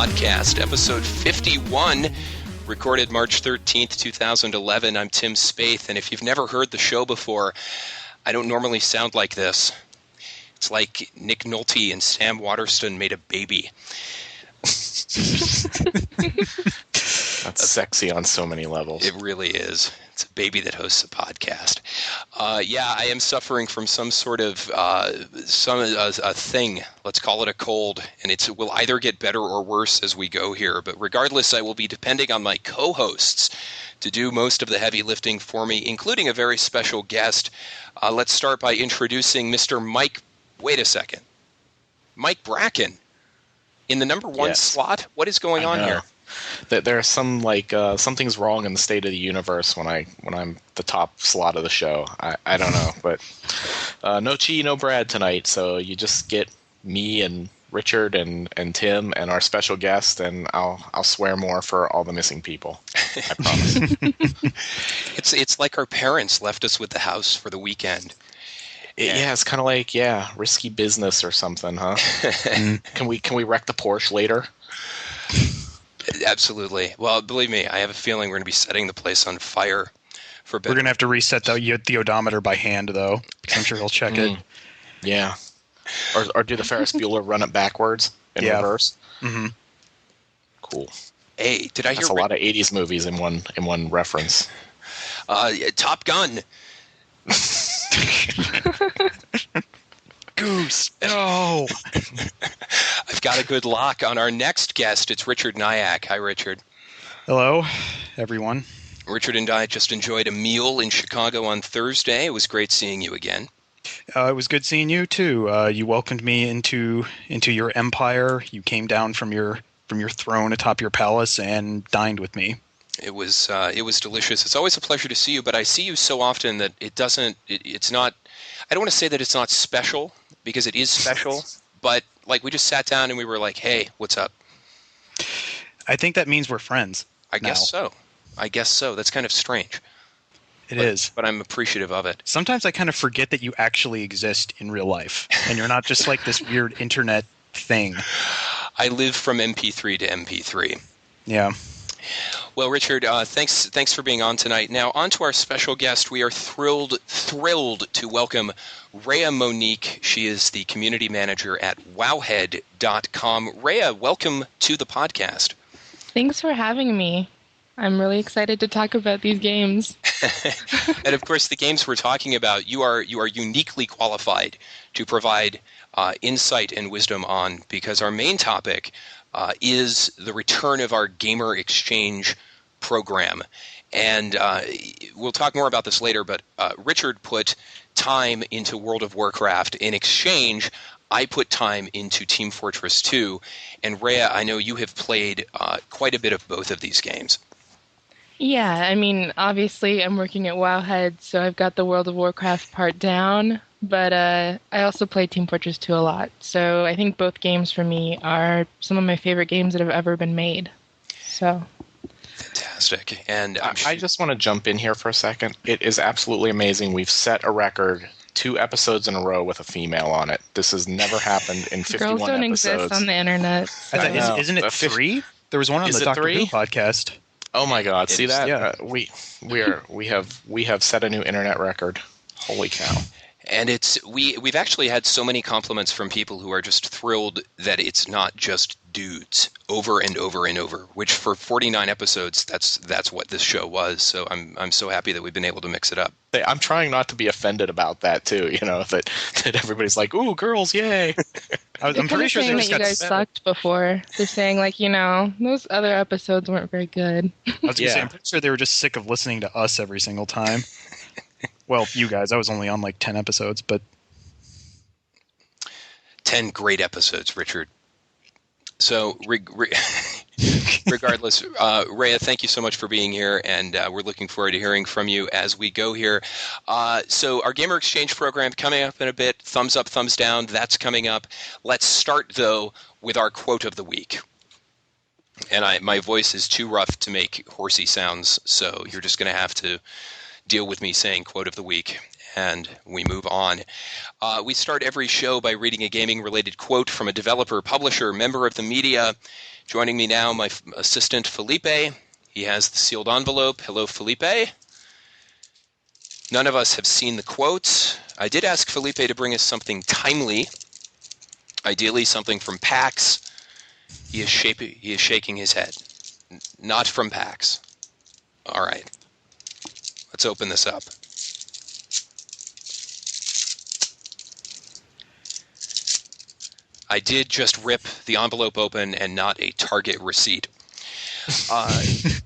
Podcast, episode 51, recorded March 13th, 2011. I'm Tim Spaeth, and if you've never heard the show before, I don't normally sound like this. It's like Nick Nolte and Sam Waterston made a baby. That's sexy on so many levels. It really is. It's a baby that hosts a podcast. I am suffering from some sort of a thing. Let's call it a cold, and it will either get better or worse as we go here. But regardless, I will be depending on my co-hosts to do most of the heavy lifting for me, including a very special guest. Let's start by introducing Mr. Mike. Wait a second, Mike Bracken in the number one slot. What is going on here? There's some something's wrong in the state of the universe when I'm the top slot of the show. I don't know, but no Chi, no Brad tonight. So you just get me and Richard and Tim and our special guest, and I'll swear more for all the missing people. I promise. It's like our parents left us with the house for the weekend. It's kind of like risky business or something, huh? Can we wreck the Porsche later? Absolutely. Well, believe me, I have a feeling we're going to be setting the place on fire for better. We're going to have to reset the odometer by hand, though, because I'm sure he'll check it. Yeah. Or do the Ferris Bueller run it backwards in reverse? Mm-hmm. Cool. Hey, did I hear? That's a lot of 80s movies in one reference. Top Gun. Goose. No. I've got a good lock on our next guest. It's Richard Nyack. Hi, Richard. Hello, everyone. Richard and I just enjoyed a meal in Chicago on Thursday. It was great seeing you again. It was good seeing you too. You welcomed me into your empire. You came down from your throne atop your palace and dined with me. It was delicious. It's always a pleasure to see you, but I see you so often that it's not. I don't want to say that it's not special, because it is special, but like we just sat down and we were like, hey, what's up? I think that means we're friends. I guess so. That's kind of strange. It is. But I'm appreciative of it. Sometimes I kind of forget that you actually exist in real life, and you're not just like this weird internet thing. I live from MP3 to MP3. Yeah. Well, Richard, thanks for being on tonight. Now, on to our special guest. We are thrilled to welcome Rhea Monique. She is the community manager at wowhead.com. Rhea, welcome to the podcast. Thanks for having me. I'm really excited to talk about these games. And of course, the games we're talking about, you are uniquely qualified to provide insight and wisdom on, because our main topic is the return of our Gamer Exchange program. And we'll talk more about this later, but Richard put time into World of Warcraft. In exchange, I put time into Team Fortress 2. And Rhea, I know you have played quite a bit of both of these games. Yeah, I mean, obviously I'm working at Wowhead, so I've got the World of Warcraft part down, but I also play Team Fortress 2 a lot. So I think both games for me are some of my favorite games that have ever been made. So fantastic. And I just want to jump in here for a second. It is absolutely amazing. We've set a record 2 episodes in a row with a female on it. This has never happened in 51 girls don't episodes. exist on the internet. So. Isn't it 3? There was one on the Doctor Who podcast. Oh my God! See that? Yeah. We have set a new internet record. Holy cow! And we've actually had so many compliments from people who are just thrilled that it's not just dudes over and over and over. Which for 49 episodes, that's what this show was. So I'm so happy that we've been able to mix it up. I'm trying not to be offended about that too. You know that everybody's like, "Ooh, girls, yay!" I'm pretty sure saying that you guys sucked before. They're saying like, those other episodes weren't very good. I was gonna say, I'm pretty sure they were just sick of listening to us every single time. Well, you guys, I was only on like 10 episodes, but 10 great episodes, Richard. So, regardless, Rhea, thank you so much for being here, and we're looking forward to hearing from you as we go here. So our Gamer Exchange program coming up in a bit. Thumbs up, thumbs down, that's coming up. Let's start, though, with our quote of the week. And my voice is too rough to make horsey sounds, so you're just going to have to deal with me saying quote of the week, and we move on. We start every show by reading a gaming-related quote from a developer, publisher, member of the media. Joining me now, my assistant, Felipe. He has the sealed envelope. Hello, Felipe. None of us have seen the quotes. I did ask Felipe to bring us something timely, ideally something from PAX. He is shaking his head. Not from PAX. All right. Let's open this up. I did just rip the envelope open and not a Target receipt.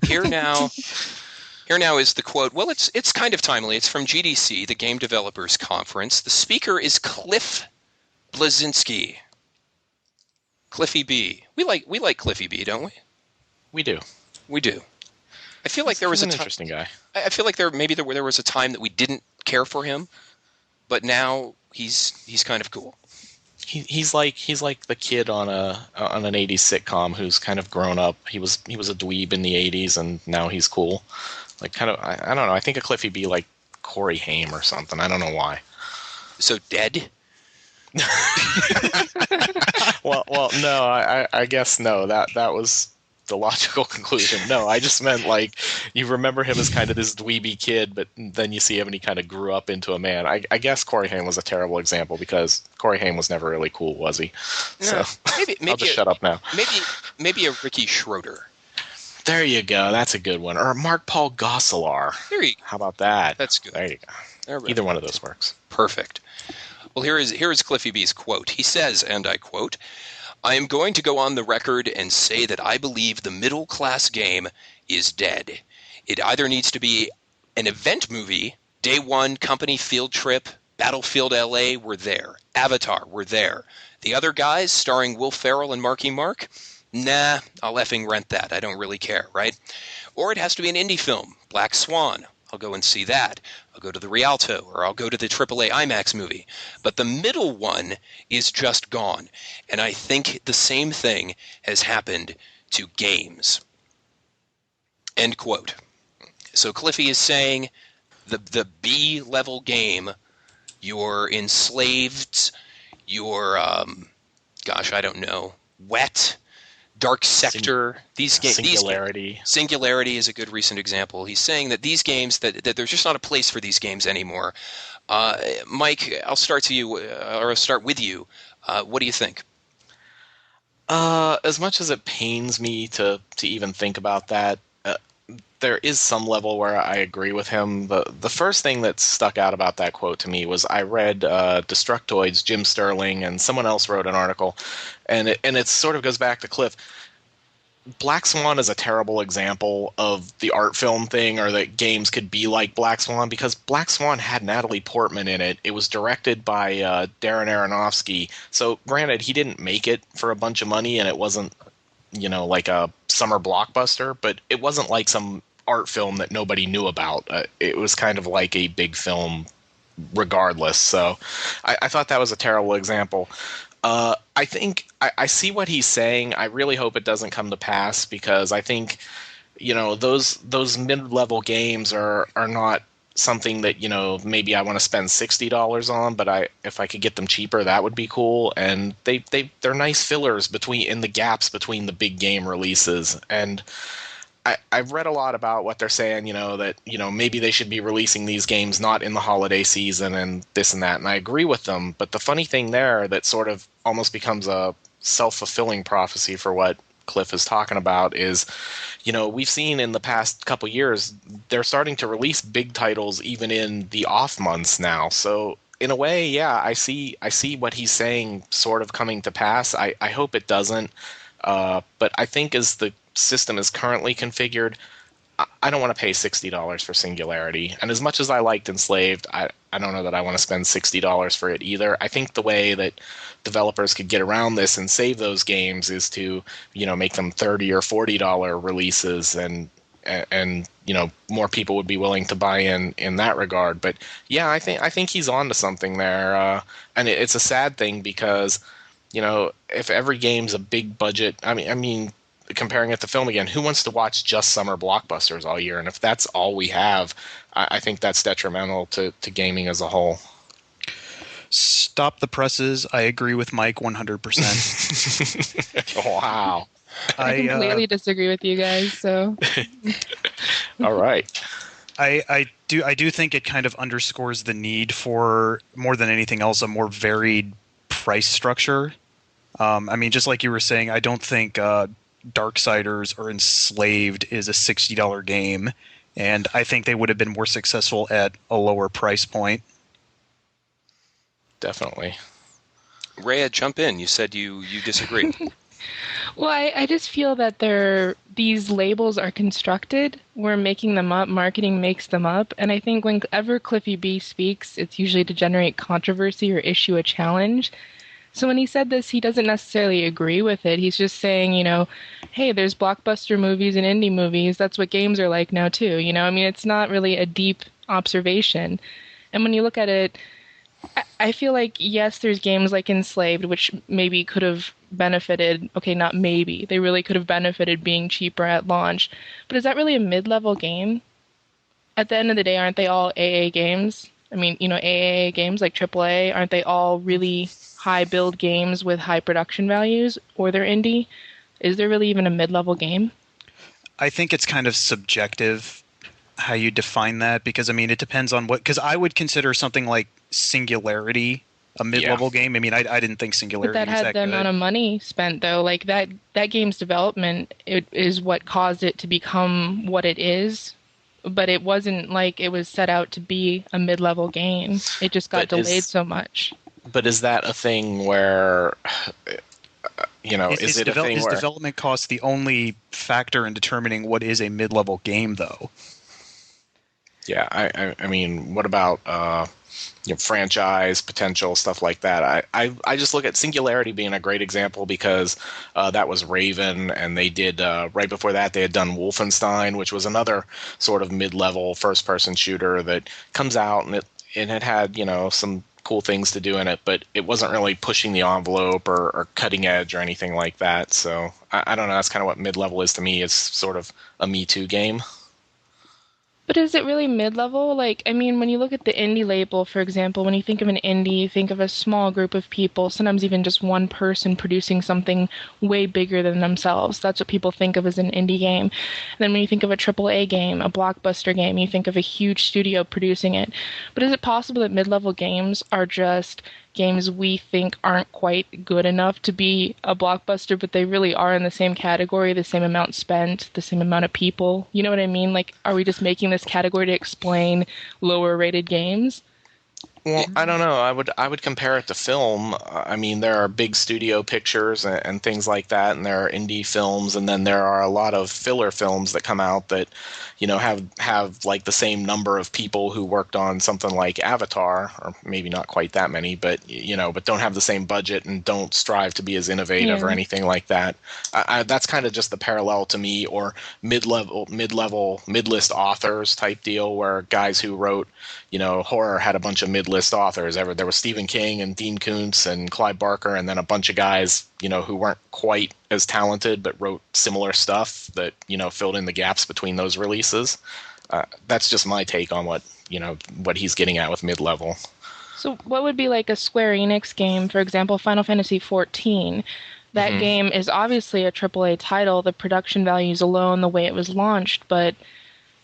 Here now is the quote. Well, it's kind of timely. It's from GDC, the Game Developers Conference. The speaker is Cliff Bleszinski. Cliffy B. We like Cliffy B, don't we? We do. We do. I feel like there was an interesting guy. I feel like there was a time that we didn't care for him, but now he's kind of cool. He's like the kid on an '80s sitcom who's kind of grown up. He was a dweeb in the '80s, and now he's cool. Like kind of I don't know. I think of Cliffy B like Corey Haim or something. I don't know why. So dead. well, no. I guess no. That was the logical conclusion. No, I just meant like you remember him as kind of this dweeby kid, but then you see him and he kind of grew up into a man. I guess Corey Haim was a terrible example because Corey Haim was never really cool, was he? No, so maybe I'll just shut up now. Maybe a Ricky Schroeder. There you go. That's a good one. Or Mark Paul Gosselaar. There you go. How about that? That's good. There you go. Either one of those works. Perfect. Well, here is Cliffy B's quote. He says, and I quote, "I am going to go on the record and say that I believe the middle-class game is dead. It either needs to be an event movie, Day One, Company Field Trip, Battlefield LA, we're there. Avatar, we're there. The other guys, starring Will Ferrell and Marky Mark, nah, I'll effing rent that. I don't really care, right? Or it has to be an indie film, Black Swan. I'll go and see that. I'll go to the Rialto, or I'll go to the AAA IMAX movie. But the middle one is just gone. And I think the same thing has happened to games." End quote. So Cliffy is saying the B-level game, your enslaved, your, I don't know, wet, Dark Sector, Singularity. Singularity is a good recent example. He's saying that these games, that there's just not a place for these games anymore. Mike, I'll start with you. What do you think? As much as it pains me to even think about that, there is some level where I agree with him. The first thing that stuck out about that quote to me was I read Destructoid's Jim Sterling, and someone else wrote an article, and it sort of goes back to Cliff. Black Swan is a terrible example of the art film thing, or that games could be like Black Swan, because Black Swan had Natalie Portman in it. It was directed by Darren Aronofsky. So granted, he didn't make it for a bunch of money, and it wasn't, like a summer blockbuster, but it wasn't like some art film that nobody knew about. It was kind of like a big film regardless. So I thought that was a terrible example. I think I see what he's saying. I really hope it doesn't come to pass, because I think, those mid-level games are not something that, maybe I want to spend $60 on, but if I could get them cheaper, that would be cool. And they're nice fillers in the gaps between the big game releases. And I've read a lot about what they're saying, that, maybe they should be releasing these games not in the holiday season and this and that. And I agree with them. But the funny thing there that sort of almost becomes a self-fulfilling prophecy for what Cliff is talking about is, we've seen in the past couple years, they're starting to release big titles even in the off months now. So in a way, yeah, I see what he's saying sort of coming to pass. I hope it doesn't. But I think as the system is currently configured, I don't want to pay $60 for Singularity. And as much as I liked Enslaved, I don't know that I want to spend $60 for it either. I think the way that developers could get around this and save those games is to, make them $30 or $40 releases, and more people would be willing to buy in that regard. But yeah, I think he's on to something there. And it's a sad thing because, if every game's a big budget, I mean, comparing it to film again, who wants to watch just summer blockbusters all year? And if that's all we have, I think that's detrimental to gaming as a whole. Stop the presses. I agree with Mike 100%. Wow. I completely disagree with you guys. So, all right. I do think it kind of underscores the need for, more than anything else, a more varied price structure. I mean, just like you were saying, I don't think Darksiders or Enslaved is a $60 game, and I think they would have been more successful at a lower price point. Definitely. Rhea, jump in. You said you disagree. well, I just feel that these labels are constructed. We're making them up. Marketing makes them up. And I think whenever Cliffy B speaks, it's usually to generate controversy or issue a challenge. So when he said this, he doesn't necessarily agree with it. He's just saying, hey, there's blockbuster movies and indie movies. That's what games are like now, too. I mean, it's not really a deep observation. And when you look at it, I feel like, yes, there's games like Enslaved, which maybe could have benefited. Okay, not maybe. They really could have benefited being cheaper at launch. But is that really a mid-level game? At the end of the day, aren't they all AA games? I mean, AAA games like AAA, aren't they all really high build games with high production values? Or they're indie? Is there really even a mid-level game? I think it's kind of subjective how you define that, because, I mean, it depends on because I would consider something like Singularity a mid-level game. I mean, I didn't think Singularity but that was had that the good. amount of money spent, though. Like, that game's development is what caused it to become what it is. But it wasn't like it was set out to be a mid-level game. It just got delayed so much. But is that a thing where, is development cost the only factor in determining what is a mid-level game, though? Yeah, I mean, what about franchise potential, stuff like that? I just look at Singularity being a great example because that was Raven, and they did right before that they had done Wolfenstein, which was another sort of mid-level first-person shooter that comes out and it had some cool things to do in it, but it wasn't really pushing the envelope or cutting edge or anything like that. So I don't know. That's kind of what mid-level is to me. Is sort of a Me Too game. But is it really mid-level? Like, I mean, when you look at the indie label, for example, when you think of an indie, you think of a small group of people, sometimes even just one person producing something way bigger than themselves. That's what people think of as an indie game. And then when you think of a AAA game, a blockbuster game, you think of a huge studio producing it. But is it possible that mid-level games are just games we think aren't quite good enough to be a blockbuster, but they really are in the same category, the same amount spent, the same amount of people? You know what I mean? Like, are we just making this category to explain lower rated games? Well, I don't know. I would compare it to film. I mean, there are big studio pictures and things like that, and there are indie films, and then there are a lot of filler films that come out that, have like the same number of people who worked on something like Avatar, or maybe not quite that many, but but don't have the same budget and don't strive to be as innovative or anything like that. That's kind of just the parallel to me, or mid-list authors type deal, where guys who wrote, horror had a bunch of mid-list authors. There was Stephen King and Dean Koontz and Clive Barker, and then a bunch of guys, who weren't quite as talented but wrote similar stuff that, filled in the gaps between those releases. That's just my take on what he's getting at with mid-level. So what would be like a Square Enix game, for example, Final Fantasy XIV? That game is obviously a AAA title, the production values alone, the way it was launched, but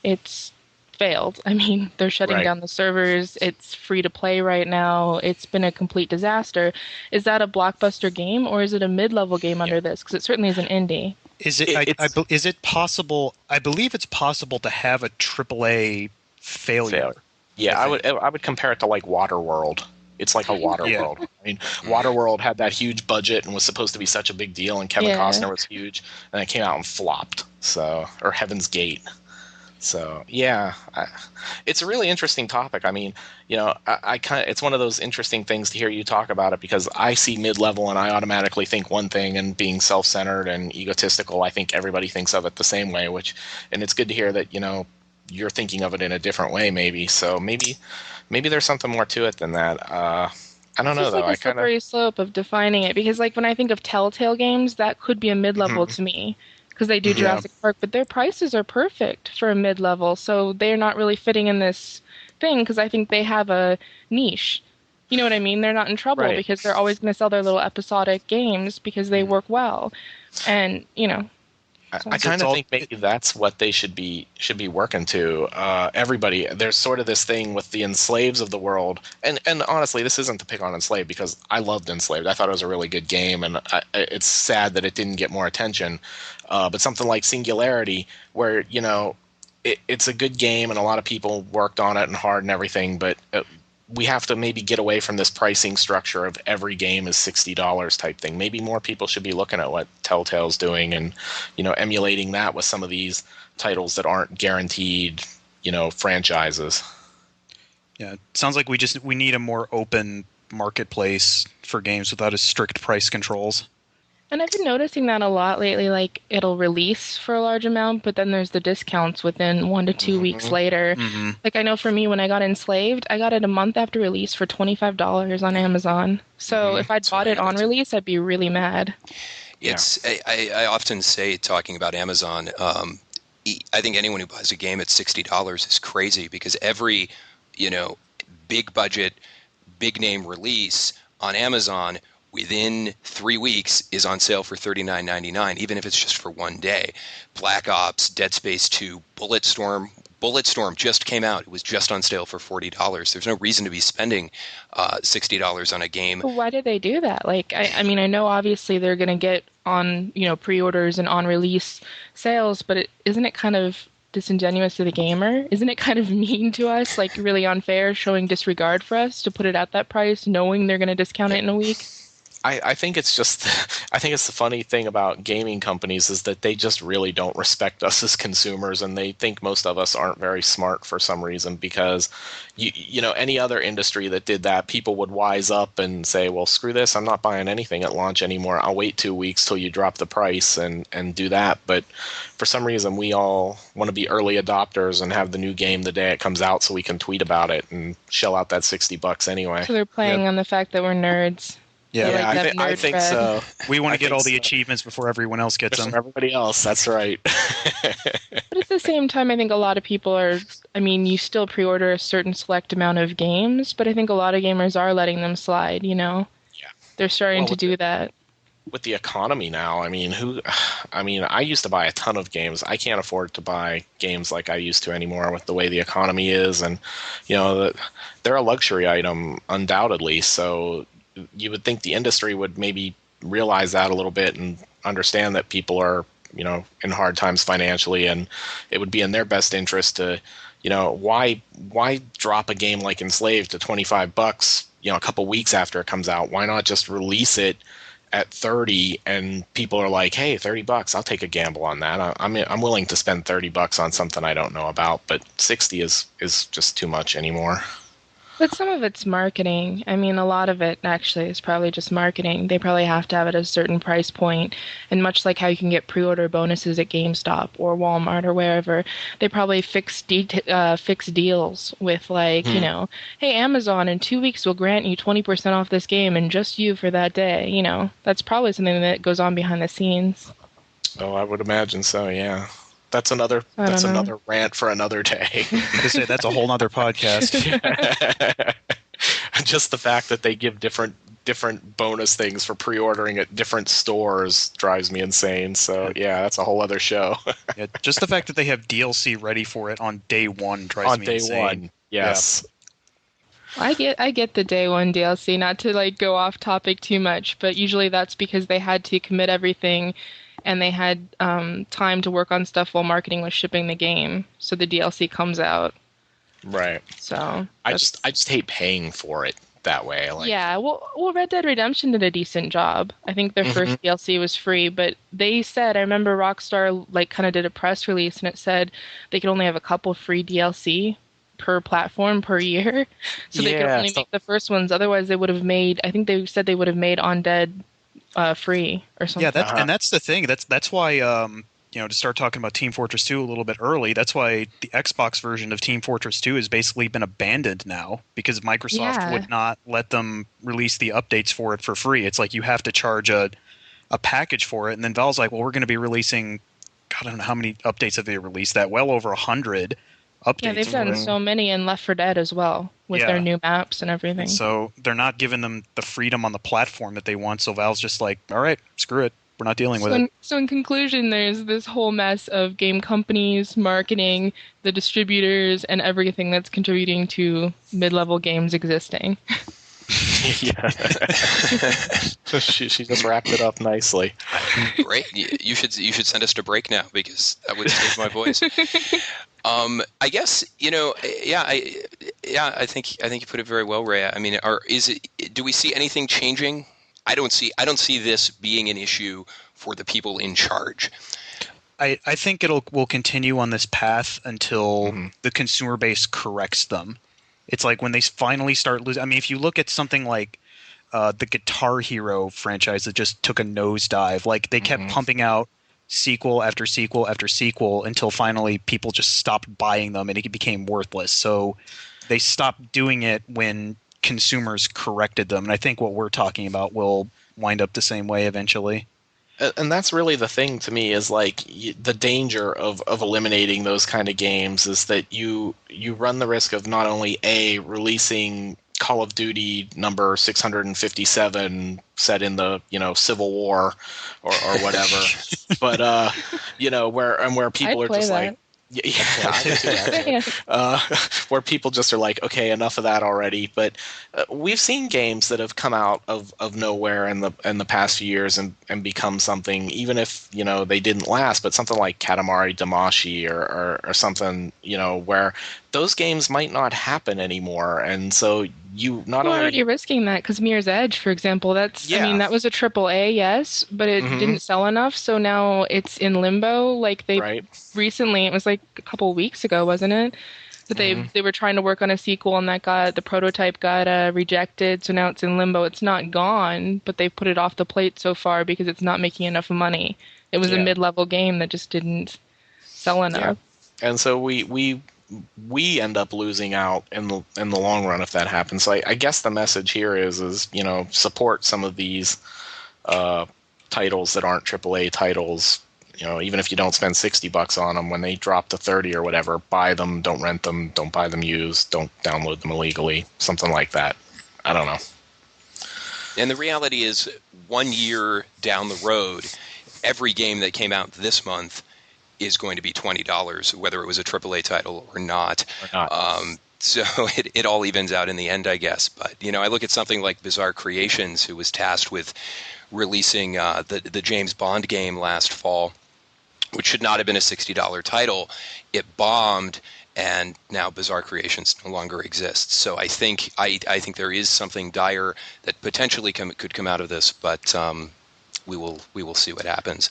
it's failed. I mean, they're shutting down the servers. It's free to play right now. It's been a complete disaster. Is that a blockbuster game, or is it a mid-level game under this? Because it certainly is an indie. Is it possible? I believe it's possible to have a AAA failure. Yeah, I would compare it to like Waterworld. It's like a Waterworld. I mean, Waterworld had that huge budget and was supposed to be such a big deal, and Kevin Costner was huge, and it came out and flopped. Or Heaven's Gate. So it's a really interesting topic. I mean, it's one of those interesting things to hear you talk about it, because I see mid-level and I automatically think one thing, and being self-centered and egotistical, I think everybody thinks of it the same way. And it's good to hear that you're thinking of it in a different way, maybe. So maybe there's something more to it than that. I don't know, though. It's like a slippery slope of defining it, because like when I think of Telltale games, that could be a mid-level to me. because they do Yeah. Jurassic Park, but their prices are perfect for a mid-level, so they're not really fitting in this thing because I think they have a niche. You know what I mean? They're not in trouble Right. because they're always going to sell their little episodic games because they work well. And, so I kind of all- think maybe that's what they should be working to. Everybody, there's sort of this thing with the Enslaves of the world, and honestly, this isn't to pick on Enslaved because I loved Enslaved. I thought it was a really good game, and it's sad that it didn't get more attention. But something like Singularity, where it's a good game and a lot of people worked on it and hard and everything, but we have to maybe get away from this pricing structure of every game is $60 type thing. Maybe more people should be looking at what Telltale's doing and, emulating that with some of these titles that aren't guaranteed, franchises. Yeah, it sounds like we need a more open marketplace for games without as strict price controls. And I've been noticing that a lot lately, like it'll release for a large amount, but then there's the discounts within 1 to 2 weeks later. Mm-hmm. Like I know for me, when I got Enslaved, I got it a month after release for $25 on Amazon. So if I'd bought it on release, I'd be really mad. It's I often say, talking about Amazon, I think anyone who buys a game at $60 is crazy because every, big budget, big name release on Amazon within 3 weeks is on sale for $39.99, even if it's just for one day. Black Ops, Dead Space 2, Bulletstorm just came out. It was just on sale for $40. There's no reason to be spending $60 on a game. But why do they do that? Like, I mean, I know obviously they're going to get on, pre-orders and on-release sales, but isn't it kind of disingenuous to the gamer? Isn't it kind of mean to us, like really unfair, showing disregard for us to put it at that price, knowing they're going to discount it in a week? I think it's just, I think it's the funny thing about gaming companies is that they just really don't respect us as consumers, and they think most of us aren't very smart for some reason, because any other industry that did that, people would wise up and say, well, screw this, I'm not buying anything at launch anymore. I'll wait 2 weeks till you drop the price and do that. But for some reason, we all want to be early adopters and have the new game the day it comes out so we can tweet about it and shell out that $60 anyway. So they're playing on the fact that we're nerds. Yeah, They like to have I nerd think cred. so. we want I to get think all the so. achievements before everyone else gets them. From everybody else, that's right. But at the same time, I think a lot of people are, you still pre-order a certain select amount of games, but I think a lot of gamers are letting them slide, Yeah. They're starting Well, to do that. With the economy now, I used to buy a ton of games. I can't afford to buy games like I used to anymore with the way the economy is, and they're a luxury item undoubtedly. So you would think the industry would maybe realize that a little bit and understand that people are in hard times financially, and it would be in their best interest to why drop a game like Enslaved to $25 a couple weeks after it comes out? Why not just release it at 30 and people are like, hey, $30, I'll take a gamble on that. I'm willing to spend $30 on something I don't know about, but 60 is just too much anymore. But some of it's marketing. A lot of it actually is probably just marketing. They probably have to have it at a certain price point. And much like how you can get pre-order bonuses at GameStop or Walmart or wherever, they probably fix deals with hey, Amazon in 2 weeks will grant you 20% off this game and just you for that day. That's probably something that goes on behind the scenes. Oh, I would imagine so, yeah. That's another rant for another day. To say that's a whole nother podcast. Just the fact that they give different bonus things for pre-ordering at different stores drives me insane. So yeah, that's a whole other show. Yeah, just the fact that they have DLC ready for it on day one drives me insane. On day one, yes. Yeah. I get the day one DLC, not to go off topic too much, but usually that's because they had to commit everything and they had time to work on stuff while marketing was shipping the game, so the DLC comes out. Right. So I just hate paying for it that way. Yeah, well, Red Dead Redemption did a decent job. I think their first DLC was free, but they said, I remember Rockstar kind of did a press release and it said they could only have a couple free DLC per platform per year, so they could only make the first ones. Otherwise, they would have made. I think they said they would have made Undead free or something. Yeah, and that's the thing. That's why to start talking about Team Fortress 2 a little bit early, that's why the Xbox version of Team Fortress 2 has basically been abandoned now because Microsoft would not let them release the updates for it for free. It's like you have to charge a package for it, and then Valve's like, well, we're going to be releasing God, I don't know how many updates have they released. That well over 100 updates. Yeah, they've done so many in Left 4 Dead as well with their new maps and everything. And so they're not giving them the freedom on the platform that they want. So Valve's just like, all right, screw it. We're not dealing with it. So in conclusion, there's this whole mess of game companies, marketing, the distributors, and everything that's contributing to mid-level games existing. Yeah. she just wrapped it up nicely. Great. You should send us to break now, because that would save my voice. I guess, I think you put it very well, Rhea. I mean, do we see anything changing? I don't see this being an issue for the people in charge. I think will continue on this path until the consumer base corrects them. It's like when they finally start losing. I mean, if you look at something like the Guitar Hero franchise that just took a nosedive, like they kept pumping out sequel after sequel after sequel until finally people just stopped buying them and it became worthless. So they stopped doing it when consumers corrected them. And I think what we're talking about will wind up the same way eventually. And that's really the thing to me, is like the danger of eliminating those kind of games is that you run the risk of not only releasing Call of Duty number 657 set in the Civil War or whatever, but where people are just like. Where people just are like, okay, enough of that already. But we've seen games that have come out of nowhere in the past few years and become something, even if they didn't last. But something like Katamari Damacy or something, where those games might not happen anymore, and so you not only already risking that, because Mirror's Edge, for example, I mean, that was a AAA, yes, but it didn't sell enough, so now it's in limbo. Like they recently, it was like a couple of weeks ago, wasn't it? That they were trying to work on a sequel, and the prototype got rejected, so now it's in limbo. It's not gone, but they put it off the plate so far because it's not making enough money. It was a mid-level game that just didn't sell enough. Yeah. And so we end up losing out in the long run if that happens. So I guess the message here is support some of these titles that aren't AAA titles. Even if you don't spend $60 on them, when they drop to 30 or whatever, buy them, don't rent them, don't buy them used, don't download them illegally, something like that. I don't know. And the reality is, 1 year down the road, every game that came out this month is going to be $20, whether it was a AAA title or not. So it all evens out in the end, I guess. But, I look at something like Bizarre Creations, who was tasked with releasing the James Bond game last fall, which should not have been a $60 title. It bombed, and now Bizarre Creations no longer exists. So I think there is something dire that potentially could come out of this, but we will see what happens.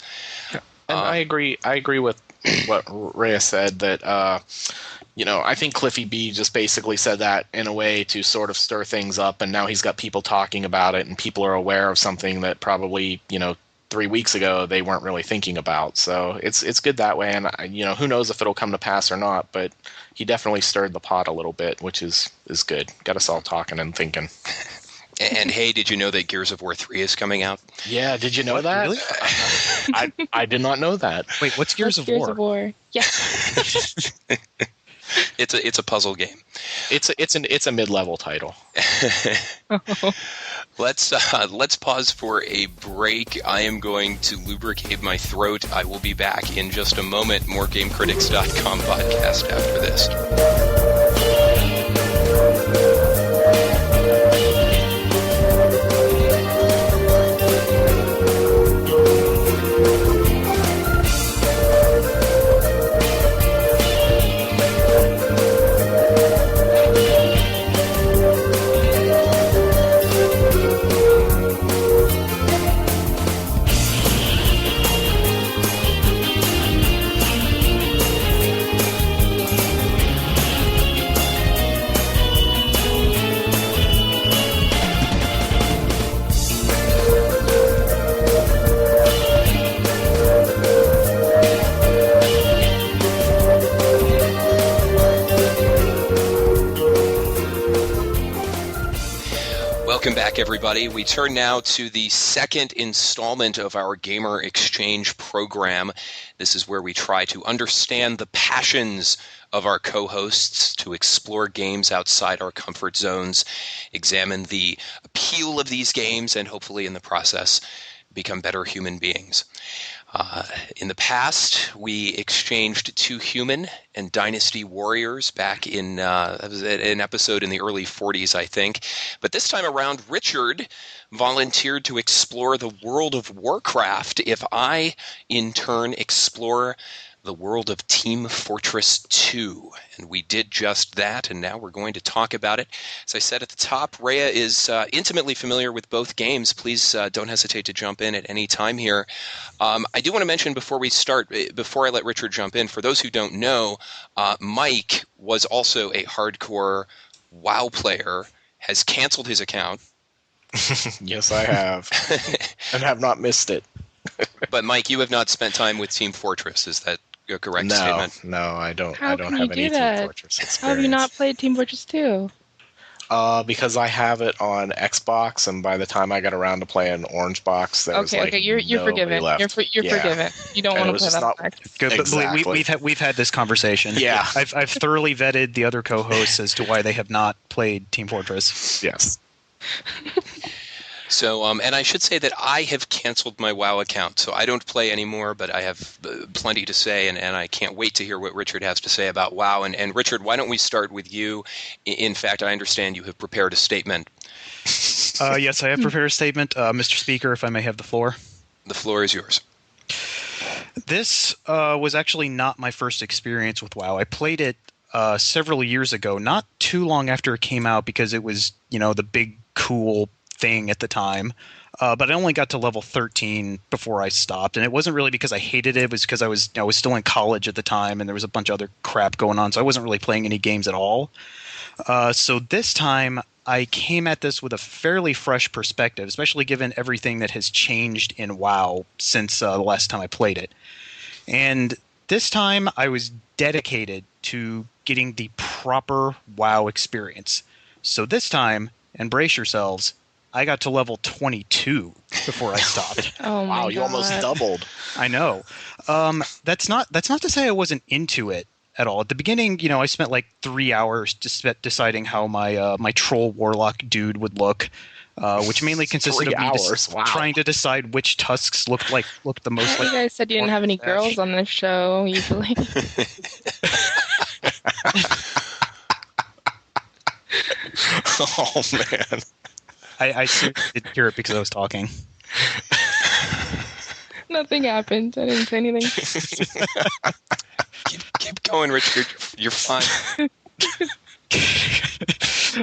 Yeah. And I agree with what Rhea said, that I think Cliffy B just basically said that in a way to sort of stir things up, and now he's got people talking about it, and people are aware of something that probably 3 weeks ago they weren't really thinking about. So it's good that way, and who knows if it'll come to pass or not, but he definitely stirred the pot a little bit, which is good. Got us all talking and thinking. And hey, did you know that Gears of War 3 is coming out? Yeah, did you know that? Really? I did not know that. Wait, what's Gears of War? Gears of War. Yeah. It's a puzzle game. It's a mid-level title. Let's pause for a break. I am going to lubricate my throat. I will be back in just a moment. More GameCritics.com podcast after this. Welcome back, everybody. We turn now to the second installment of our Gamer Exchange program. This is where we try to understand the passions of our co-hosts, to explore games outside our comfort zones, examine the appeal of these games, and hopefully in the process become better human beings. In the past, we exchanged Two Human and Dynasty Warriors back in that was an episode in the early 40s, I think. But this time around, Richard volunteered to explore the world of Warcraft if I, in turn, explore the world of Team Fortress 2. And we did just that, and now we're going to talk about it. As I said at the top, Rhea is intimately familiar with both games. Please don't hesitate to jump in at any time here. I do want to mention before we start, before I let Richard jump in, for those who don't know, Mike was also a hardcore WoW player, has canceled his account. Yes, I have. And have not missed it. But Mike, you have not spent time with Team Fortress, is that a correct statement? No, I don't. How I don't can have you any do that? Team Fortress experience. How have you not played Team Fortress 2? Because I have it on Xbox, and by the time I got around to playing Orange Box, there was like You're nobody forgiven. left. You're Yeah. forgiven. You don't And want it to was play just that not- back. Good, but Exactly. we've had this conversation. Yeah. I've thoroughly vetted the other co-hosts as to why they have not played Team Fortress. Yes. So, and I should say that I have canceled my WoW account, so I don't play anymore, but I have plenty to say, and I can't wait to hear what Richard has to say about WoW. And Richard, why don't we start with you? In fact, I understand you have prepared a statement. Yes, I have prepared a statement. Mr. Speaker, if I may have the floor. The floor is yours. This was actually not my first experience with WoW. I played it several years ago, not too long after it came out, because it was, the big cool thing at the time. But I only got to level 13 before I stopped, and it wasn't really because I hated it. It was because I was still in college at the time, and there was a bunch of other crap going on, so I wasn't really playing any games at all. So this time, I came at this with a fairly fresh perspective, especially given everything that has changed in WoW since the last time I played it. And this time, I was dedicated to getting the proper WoW experience. So this time, and brace yourselves, I got to level 22 before I stopped. Oh my Wow, you almost God. doubled. I know. That's not to say I wasn't into it at all. At the beginning, I spent like 3 hours deciding how my troll warlock dude would look, which mainly consisted 3 of me hours? Wow. trying to decide which tusks looked the most You like. guys said you didn't have any Mustache. girls on this show, usually. Oh man. I seriously didn't hear it because I was talking. Nothing happened. I didn't say anything. Keep going, Richard. You're fine.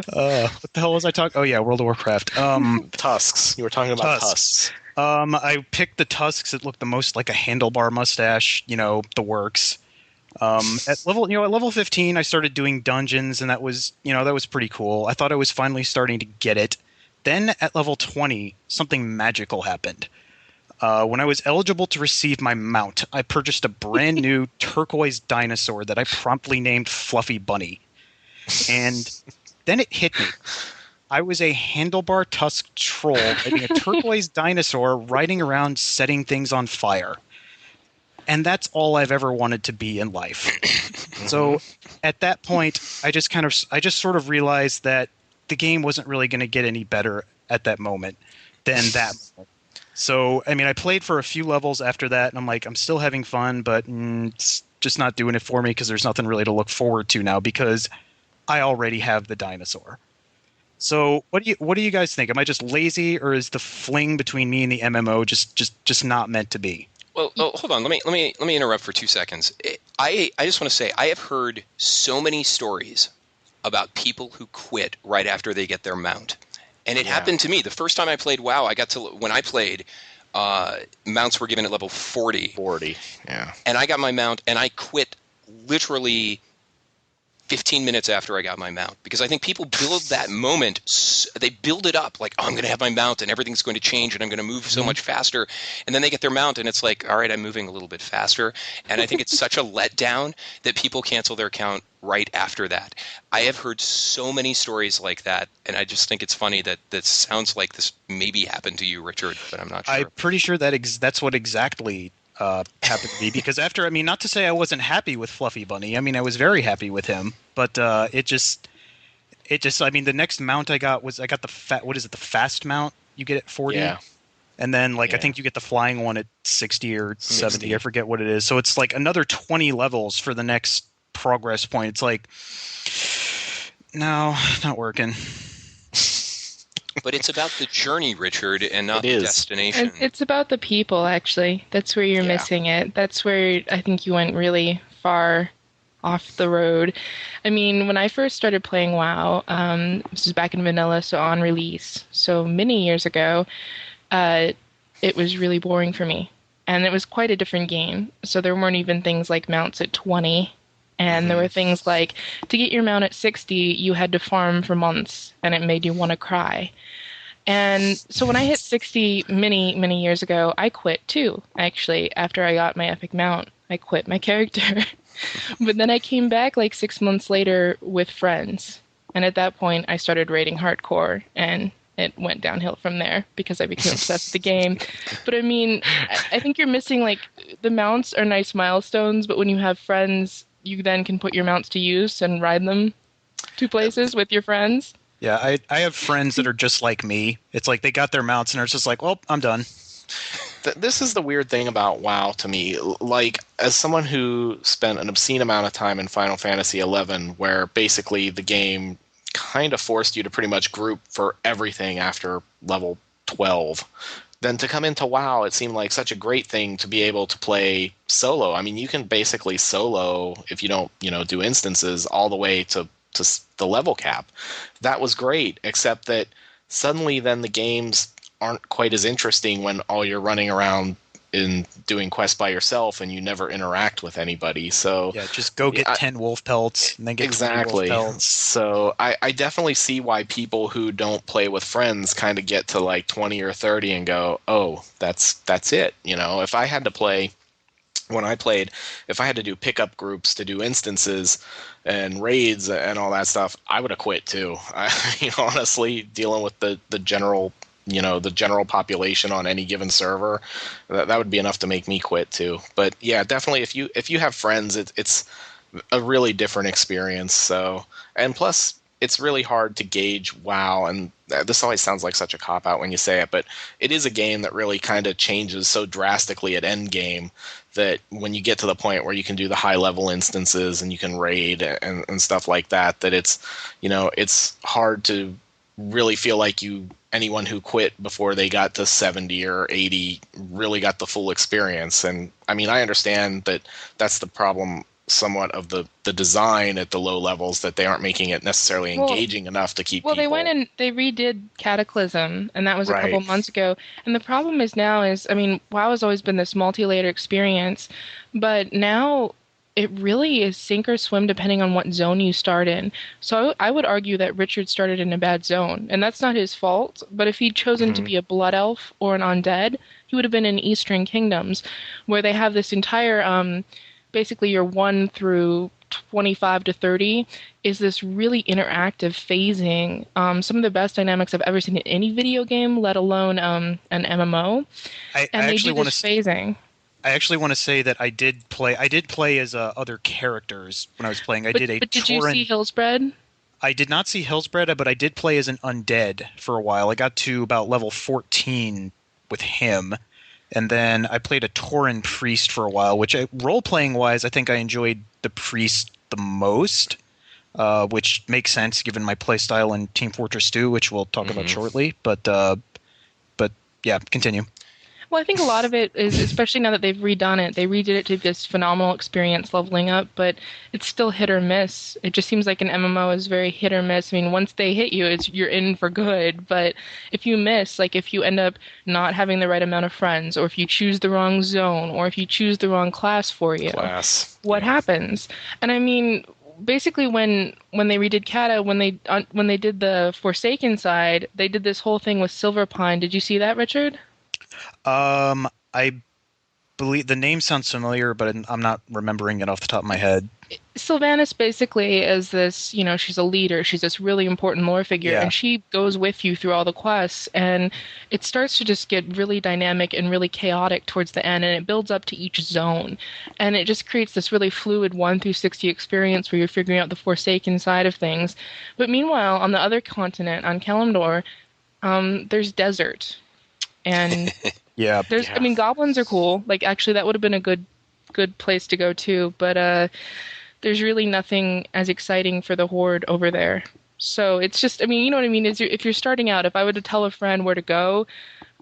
What the hell was I talking? Oh yeah, World of Warcraft. Tusks. You were talking about Tusks. tusks. I picked the tusks that looked the most like a handlebar mustache. The works. At level 15, I started doing dungeons, and that was pretty cool. I thought I was finally starting to get it. Then at level 20, something magical happened. When I was eligible to receive my mount, I purchased a brand new turquoise dinosaur that I promptly named Fluffy Bunny. And then it hit me. I was a handlebar tusk troll riding a turquoise dinosaur riding around setting things on fire. And that's all I've ever wanted to be in life. So at that point, I just sort of realized that the game wasn't really going to get any better at that moment than that moment. So, I played for a few levels after that, and I'm like, I'm still having fun, but it's just not doing it for me because there's nothing really to look forward to now because I already have the dinosaur. So, what do you guys think? Am I just lazy, or is the fling between me and the MMO just not meant to be? Well, hold on. Let me interrupt for 2 seconds. I just want to say I have heard so many stories about people who quit right after they get their mount. And it happened to me. The first time I played WoW, when I played, mounts were given at level 40. 40. Yeah. And I got my mount, and I quit literally 15 minutes after I got my mount, because I think people build that moment, they build it up like, oh, I'm going to have my mount and everything's going to change and I'm going to move so much faster. And then they get their mount and it's like, all right, I'm moving a little bit faster. And I think it's such a letdown that people cancel their account right after that. I have heard so many stories like that, and I just think it's funny that this sounds like this maybe happened to you, Richard, but I'm not sure. I'm pretty sure that's what exactly happened to me, because after, I mean, not to say I wasn't happy with Fluffy Bunny. I mean, I was very happy with him, but it just, I mean, the next mount I got the fast mount you get at 40. Yeah. And then, I think you get the flying one at 60 or 70. I forget what it is. So it's like another 20 levels for the next progress point. It's like, no, not working. But it's about the journey, Richard, and not the destination. It's about the people, actually. That's where you're missing it. That's where I think you went really far off the road. I mean, when I first started playing WoW, this was back in vanilla, so on release, so many years ago, it was really boring for me. And it was quite a different game. So there weren't even things like mounts at 20. And there were things like, to get your mount at 60, you had to farm for months, and it made you want to cry. And so when I hit 60 many, many years ago, I quit too, actually. After I got my epic mount, I quit my character. But then I came back 6 months later with friends. And at that point, I started raiding hardcore, and it went downhill from there because I became obsessed with the game. But I mean, I think you're missing, the mounts are nice milestones, but when you have friends, you then can put your mounts to use and ride them to places with your friends. Yeah, I have friends that are just like me. It's like they got their mounts and it's just like, well, I'm done. This is the weird thing about WoW to me. As someone who spent an obscene amount of time in Final Fantasy XI, where basically the game kind of forced you to pretty much group for everything after level 12, then to come into WoW, it seemed like such a great thing to be able to play solo. I mean, you can basically solo, if you don't, do instances, all the way to the level cap. That was great, except that suddenly then the games aren't quite as interesting when all you're running around in doing quests by yourself and you never interact with anybody. So yeah, just go get 10 wolf pelts and then get 20 wolf pelts. So I definitely see why people who don't play with friends kind of get to 20 or 30 and go, oh, that's it. If I had to play, when I played, if I had to do pickup groups to do instances and raids and all that stuff, I would have quit too. Honestly, dealing with the general the general population on any given server, that would be enough to make me quit too. But yeah, definitely if you have friends, it's a really different experience. So, and plus it's really hard to gauge WoW, and this always sounds like such a cop-out when you say it, but it is a game that really kind of changes so drastically at endgame that when you get to the point where you can do the high-level instances and you can raid and stuff like that, that it's hard to really feel like anyone who quit before they got to 70 or 80 really got the full experience. And I mean, I understand that that's the problem somewhat of the design at the low levels, that they aren't making it necessarily engaging enough to keep people. They went and they redid Cataclysm, and that was a couple months ago. And the problem is I mean, WoW has always been this multi-layer experience, but now it really is sink or swim depending on what zone you start in. So I would argue that Richard started in a bad zone, and that's not his fault. But if he'd chosen to be a blood elf or an undead, he would have been in Eastern Kingdoms, where they have this entire, basically your 1 through 25 to 30 is this really interactive phasing. Some of the best dynamics I've ever seen in any video game, let alone an MMO. And they do this phasing. I actually want to say that I did play as other characters when I was playing. But did you see Hillsbred? I did not see Hillsbred, but I did play as an undead for a while. I got to about level 14 with him, and then I played a Tauren priest for a while, which role-playing wise, I think I enjoyed the priest the most, which makes sense given my playstyle in Team Fortress 2, which we'll talk about shortly. But yeah, continue. Well, I think a lot of it is, especially now that they've redone it, they redid it to this phenomenal experience leveling up, but it's still hit or miss. It just seems like an MMO is very hit or miss. I mean, once they hit you, you're in for good, but if you miss, if you end up not having the right amount of friends, or if you choose the wrong zone, or if you choose the wrong class for you, what happens? And I mean, basically when they redid Kata, when they did the Forsaken side, they did this whole thing with Silverpine. Did you see that, Richard? I believe the name sounds familiar, but I'm not remembering it off the top of my head. Sylvanas basically is this, she's a leader. She's this really important lore figure, Yeah. and she goes with you through all the quests, and it starts to just get really dynamic and really chaotic towards the end, and it builds up to each zone, and it just creates this really fluid 1 through 60 experience where you're figuring out the Forsaken side of things. But meanwhile, on the other continent, on Kalimdor, there's desert, and Yeah. I mean, goblins are cool. Like, actually, that would have been a good place to go too, but there's really nothing as exciting for the Horde over there. So it's just, I mean, you know what I mean? If you're starting out, if I were to tell a friend where to go,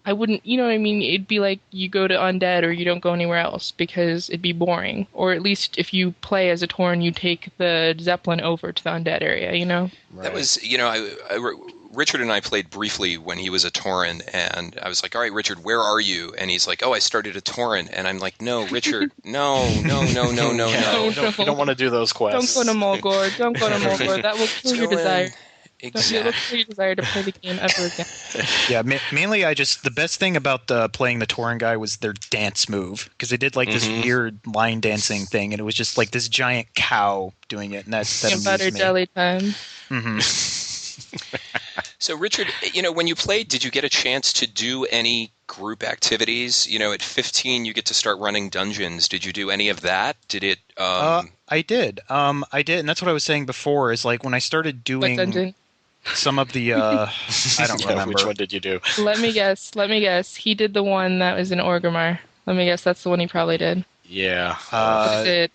I wouldn't, you know what I mean? It'd be like you go to Undead or you don't go anywhere else because it'd be boring. Or at least if you play as a Tauren, you take the Zeppelin over to the Undead area, you know? Right. That was, Richard and I played briefly when he was a Tauren, and I was like, all right, Richard, where are you? And he's like, oh, I started a Tauren. And I'm like, no, Richard, no. Yeah, No. you don't want to do those quests. Don't go to Mulgore. Don't go to Mulgore. That will kill your desire. Exactly. It will kill your desire to play the game ever again. Yeah, mainly the best thing about playing the Tauren guy was their dance move, because they did like this weird line dancing thing, and it was just like this giant cow doing it, and that And butter amused me. jelly time. Mm-hmm. So, Richard, when you played, did you get a chance to do any group activities? At 15, you get to start running dungeons. Did you do any of that? Did it? I did. I did, and that's what I was saying before. Is like when I started What doing dungeon? some of the. I don't remember Which one did you do? Let me guess. He did the one that was in Orgrimmar. Let me guess. That's the one he probably did. Yeah. Was it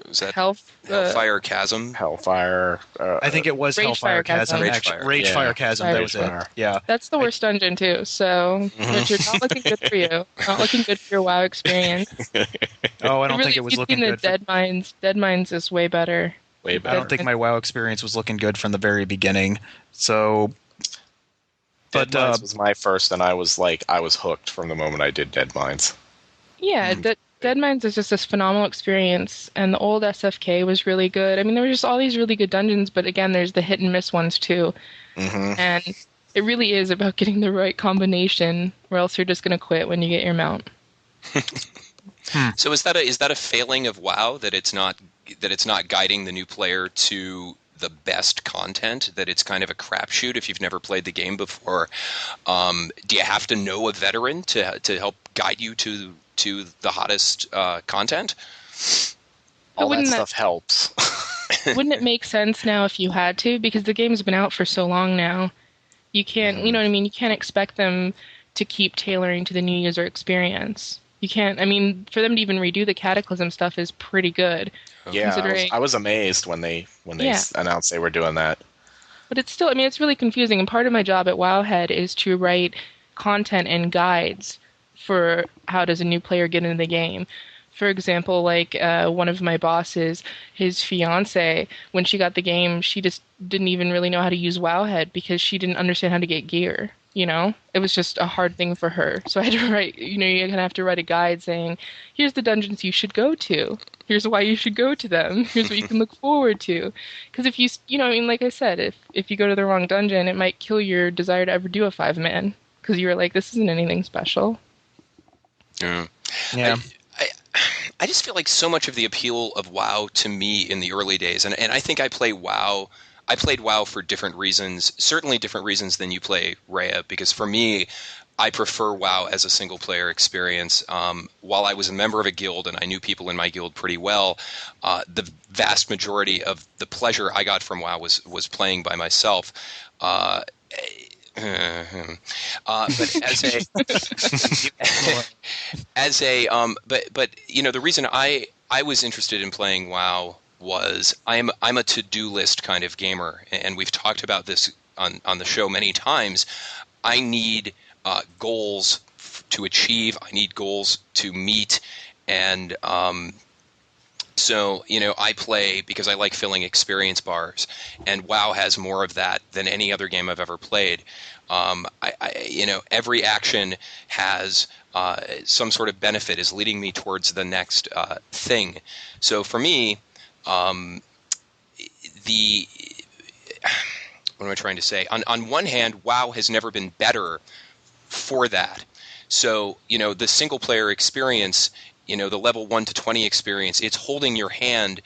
Was that Hellfire Chasm? Hellfire. I think it was Ragefire Hellfire Chasm. Chasm. Ragefire Chasm. That was it. Ragefire. Yeah. That's the worst dungeon too. So, Richard, not looking good for you. Not looking good for your WoW experience. Oh, I don't think it was you've looking seen good. the Dead Mines. Dead Mines is way better. Way I better. don't think my WoW experience was looking good from the very beginning. So, Dead Mines was my first, and I was hooked from the moment I did Dead Mines. Yeah, Dead Mines is just this phenomenal experience, and the old SFK was really good. I mean, there were just all these really good dungeons, but again, there's the hit and miss ones too. Mm-hmm. And it really is about getting the right combination, or else you're just going to quit when you get your mount. So is that a failing of WoW that it's not guiding the new player to the best content, that it's kind of a crapshoot if you've never played the game before? Do you have to know a veteran to help guide you to the hottest content? All that stuff helps. Wouldn't it make sense now if you had to? Because the game's been out for so long now. You can't, you know what I mean? You can't expect them to keep tailoring to the new user experience. You can't, I mean, for them to even redo the Cataclysm stuff is pretty good. Yeah, I was amazed when they announced they were doing that. But it's still, I mean, it's really confusing. And part of my job at Wowhead is to write content and guides for how does a new player get into the game. For example, like one of my bosses, his fiance, when she got the game, she just didn't even really know how to use Wowhead because she didn't understand how to get gear. It was just a hard thing for her. So I had to write, you're going to have to write a guide saying, here's the dungeons you should go to. Here's why you should go to them. Here's what you can look forward to. Because if I mean, like I said, if you go to the wrong dungeon, it might kill your desire to ever do a 5-man. Because you were like, this isn't anything special. Yeah. I just feel like so much of the appeal of WoW to me in the early days, and I think I played WoW for different reasons, certainly different reasons than you play Rhea, because for me, I prefer WoW as a single-player experience. While I was a member of a guild and I knew people in my guild pretty well, the vast majority of the pleasure I got from WoW was playing by myself. But the reason I was interested in playing WoW was I'm a to-do list kind of gamer, and we've talked about this on the show many times. I need goals to achieve. I need goals to meet, and so I play because I like filling experience bars, and WoW has more of that than any other game I've ever played. Every action has some sort of benefit, is leading me towards the next thing. So for me, the what am I trying to say? On one hand, WoW has never been better for that. So, the single player experience, the level 1 to 20 experience, it's holding your hand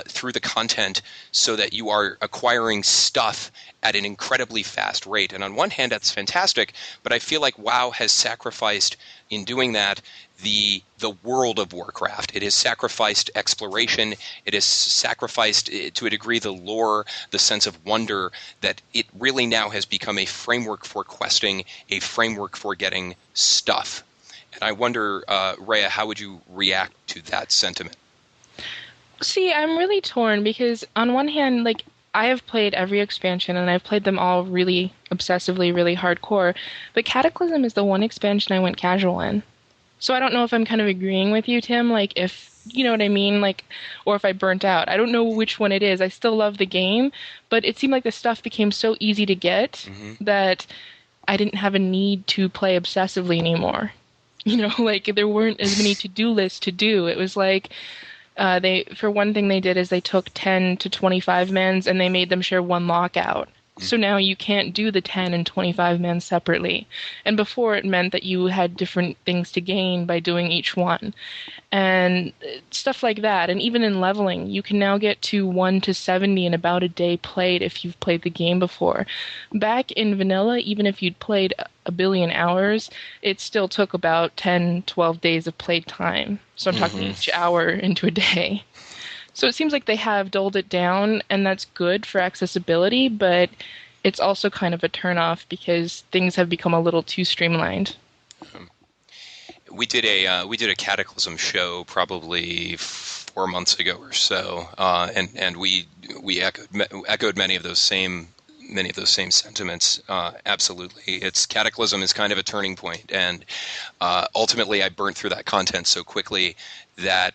through the content so that you are acquiring stuff at an incredibly fast rate. And on one hand, that's fantastic, but I feel like WoW has sacrificed in doing that the world of Warcraft. It has sacrificed exploration. It has sacrificed, to a degree, the lore, the sense of wonder, that it really now has become a framework for questing, a framework for getting stuff. And I wonder, Rhea, how would you react to that sentiment? See, I'm really torn because on one hand, like, I have played every expansion and I've played them all really obsessively, really hardcore, but Cataclysm is the one expansion I went casual in. So I don't know if I'm kind of agreeing with you, Tim, like if, you know what I mean, like, or if I burnt out. I don't know which one it is. I still love the game, but it seemed like the stuff became so easy to get that I didn't have a need to play obsessively anymore. Like there weren't as many to-do lists to do. It was like, for one thing they did is they took 10 to 25 mans and they made them share one lockout. So now you can't do the 10 and 25 men separately. And before it meant that you had different things to gain by doing each one. And stuff like that. And even in leveling, you can now get to 1 to 70 in about a day played if you've played the game before. Back in vanilla, even if you'd played a billion hours, it still took about 10, 12 days of played time. So I'm talking each hour into a day. So it seems like they have dulled it down, and that's good for accessibility, but it's also kind of a turnoff because things have become a little too streamlined. We did a Cataclysm show probably 4 months ago or so, and we echoed many of those same sentiments. Absolutely, Cataclysm is kind of a turning point, and ultimately I burnt through that content so quickly that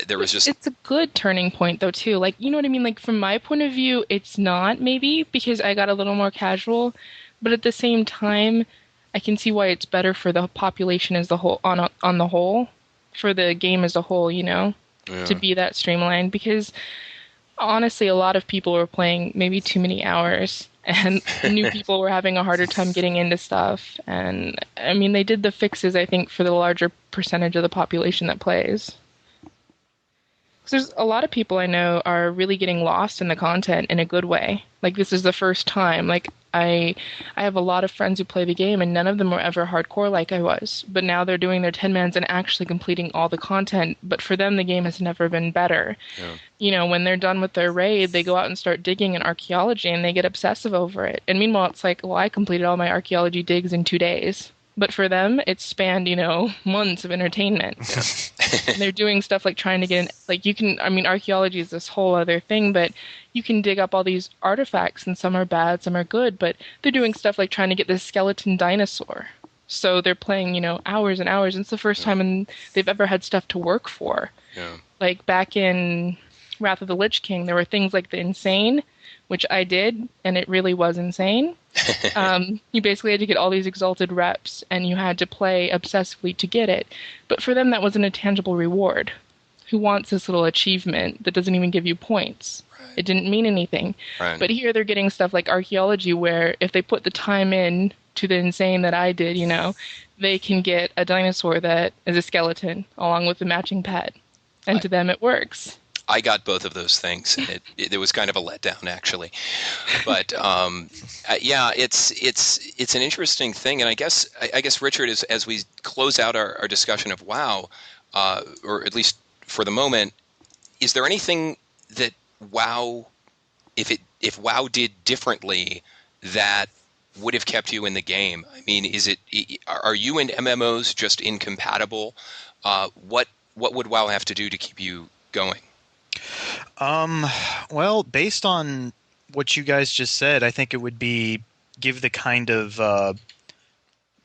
there was just... It's a good turning point, though, too. Like, you know what I mean? Like, from my point of view, it's not, maybe, because I got a little more casual. But at the same time, I can see why it's better for the population as the whole, on the whole, for the game as a whole, to be that streamlined. Because, honestly, a lot of people were playing maybe too many hours. And new people were having a harder time getting into stuff. And, I mean, they did the fixes, I think, for the larger percentage of the population that plays. There's a lot of people I know are really getting lost in the content in a good way. Like, this is the first time. Like, I have a lot of friends who play the game, and none of them were ever hardcore like I was. But now they're doing their 10 mans and actually completing all the content. But for them, the game has never been better. Yeah. When they're done with their raid, they go out and start digging in archaeology, and they get obsessive over it. And meanwhile, it's like, well, I completed all my archaeology digs in 2 days. But for them, it spanned, months of entertainment. And they're doing stuff like trying to get in, like, archaeology is this whole other thing, but you can dig up all these artifacts, and some are bad, some are good, but they're doing stuff like trying to get this skeleton dinosaur. So they're playing, hours and hours, and it's the first time they've ever had stuff to work for. Yeah. Like, back in Wrath of the Lich King, there were things like the Insane, which I did, and it really was insane. You basically had to get all these exalted reps, and you had to play obsessively to get it. But for them, that wasn't a tangible reward. Who wants this little achievement that doesn't even give you points? Right. It didn't mean anything. Right. But here they're getting stuff like archaeology, where if they put the time in to the Insane that I did, they can get a dinosaur that is a skeleton, along with the matching pet. And to them, it works. I got both of those things, and it was kind of a letdown, actually. But yeah, it's an interesting thing, and I guess Richard, as we close out our discussion of WoW, or at least for the moment, is there anything that WoW, if WoW did differently, that would have kept you in the game? I mean, are you and MMOs just incompatible? What would WoW have to do to keep you going? Well, based on what you guys just said, I think it would be give the kind of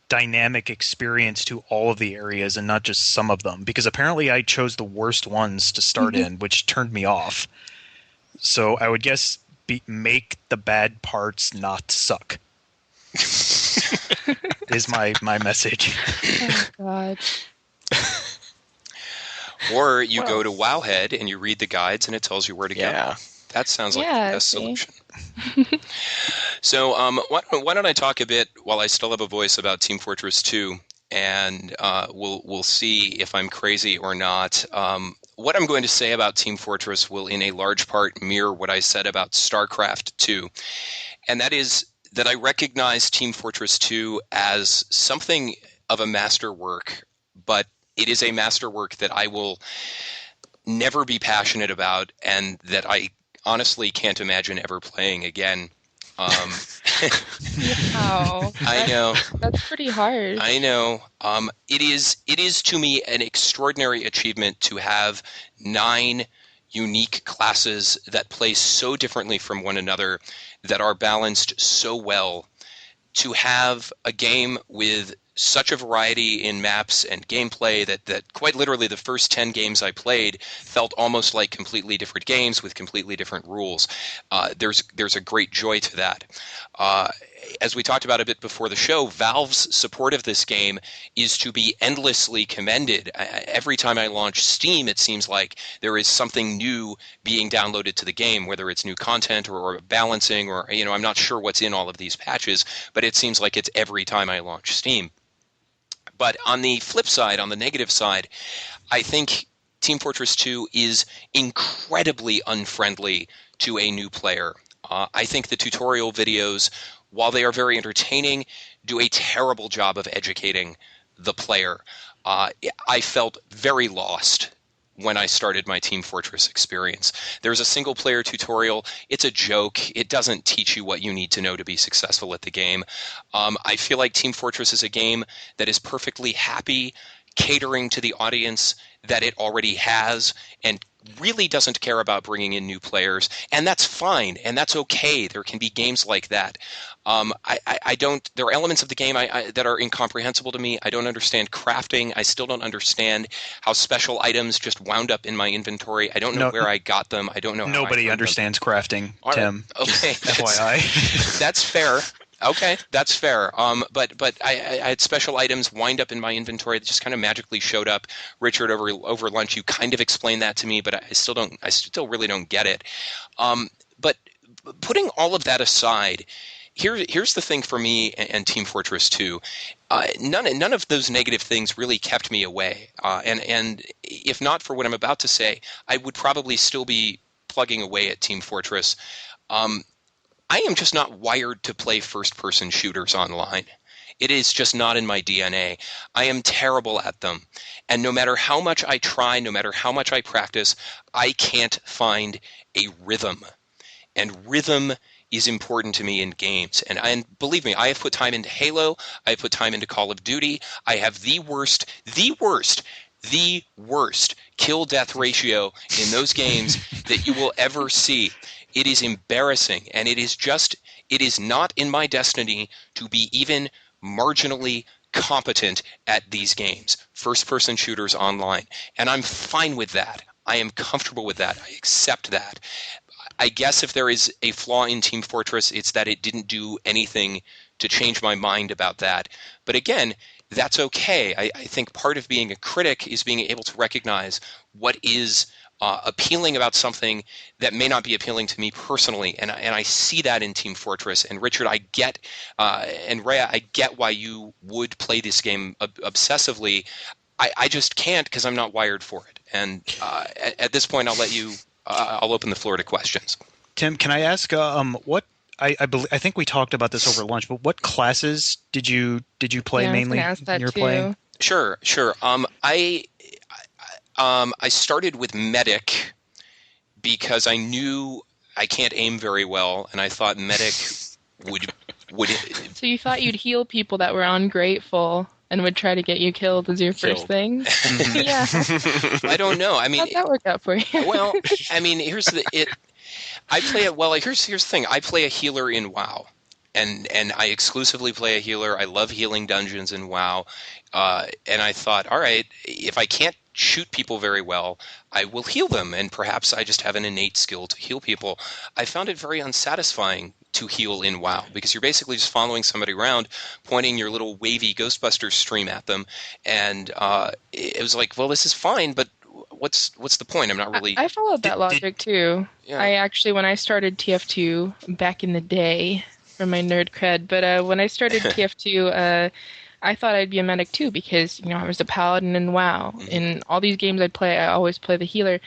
dynamic experience to all of the areas and not just some of them. Because apparently I chose the worst ones to start in, which turned me off. So I would guess make the bad parts not suck. Is my message. Oh, God. Or you go to Wowhead and you read the guides and it tells you where to go. That sounds like the Yeah, best see? solution. So why don't I talk a bit while I still have a voice about Team Fortress 2, and we'll see if I'm crazy or not. What I'm going to say about Team Fortress will in a large part mirror what I said about StarCraft 2, and that is that I recognize Team Fortress 2 as something of a masterwork, but it is a masterwork that I will never be passionate about, and that I honestly can't imagine ever playing again. Um, Wow. I know, That's pretty harsh. I know. It is to me an extraordinary achievement to have 9 unique classes that play so differently from one another, that are balanced so well, to have a game with such a variety in maps and gameplay that quite literally the first 10 games I played felt almost like completely different games with completely different rules. There's a great joy to that. As we talked about a bit before the show, Valve's support of this game is to be endlessly commended. Every time I launch Steam, it seems like there is something new being downloaded to the game, whether it's new content or balancing, or I'm not sure what's in all of these patches, but it seems like it's every time I launch Steam. But on the flip side, on the negative side, I think Team Fortress 2 is incredibly unfriendly to a new player. I think the tutorial videos, while they are very entertaining, do a terrible job of educating the player. I felt very lost when I started my Team Fortress experience. There's a single player tutorial. It's a joke. It doesn't teach you what you need to know to be successful at the game. I feel like Team Fortress is a game that is perfectly happy catering to the audience that it already has, and really doesn't care about bringing in new players, and that's fine, and that's okay. There can be games like that. I don't. There are elements of the game that are incomprehensible to me. I don't understand crafting. I still don't understand how special items just wound up in my inventory. I don't know where I got them. I don't know how Nobody I understands crafting, All right. Tim. Okay, FYI. that's fair. Okay, that's fair. But I had special items wind up in my inventory that just kind of magically showed up. Richard, over lunch, you kind of explained that to me, but I still really don't get it. But putting all of that aside, here's the thing for me and Team Fortress 2. None of those negative things really kept me away. And if not for what I'm about to say, I would probably still be plugging away at Team Fortress. I am just not wired to play first-person shooters online. It is just not in my DNA. I am terrible at them. And no matter how much I try, no matter how much I practice, I can't find a rhythm. And rhythm is important to me in games. And believe me, I have put time into Halo. I have put time into Call of Duty. I have the worst kill-death ratio in those games that you will ever see. It is embarrassing, and it is not in my destiny to be even marginally competent at these games, first-person shooters online. And I'm fine with that. I am comfortable with that. I accept that. I guess if there is a flaw in Team Fortress, it's that it didn't do anything to change my mind about that. But again, that's okay. I think part of being a critic is being able to recognize what is appealing about something that may not be appealing to me personally, and I see that in Team Fortress. And Richard, I get, and Rhea, I get why you would play this game obsessively. I just can't because I'm not wired for it. And at this point, I'll let you. I'll open the floor to questions. Tim, can I ask what? I think we talked about this over lunch, but what classes did you play mainly I was gonna ask that when you were too. playing? Sure. I started with medic because I knew I can't aim very well, and I thought medic would. So you thought you'd heal people that were ungrateful and would try to get you killed as your first thing? Yeah. I don't know. I mean, How'd that work out for you? well, I mean, I play it well. Here's the thing. I play a healer in WoW, and I exclusively play a healer. I love healing dungeons in WoW, and I thought, all right, if I can't shoot people very well, I will heal them, and perhaps I just have an innate skill to heal people. I found it very unsatisfying to heal in WoW because you're basically just following somebody around, pointing your little wavy Ghostbusters stream at them, and it was like, well, this is fine, but what's the point? I'm not really. I followed that Did- logic too. Yeah. I actually, when I started TF2 back in the day, for my nerd cred, but when I started TF2, I thought I'd be a medic too because I was a paladin in WoW. In all these games I'd play, I always play the healer.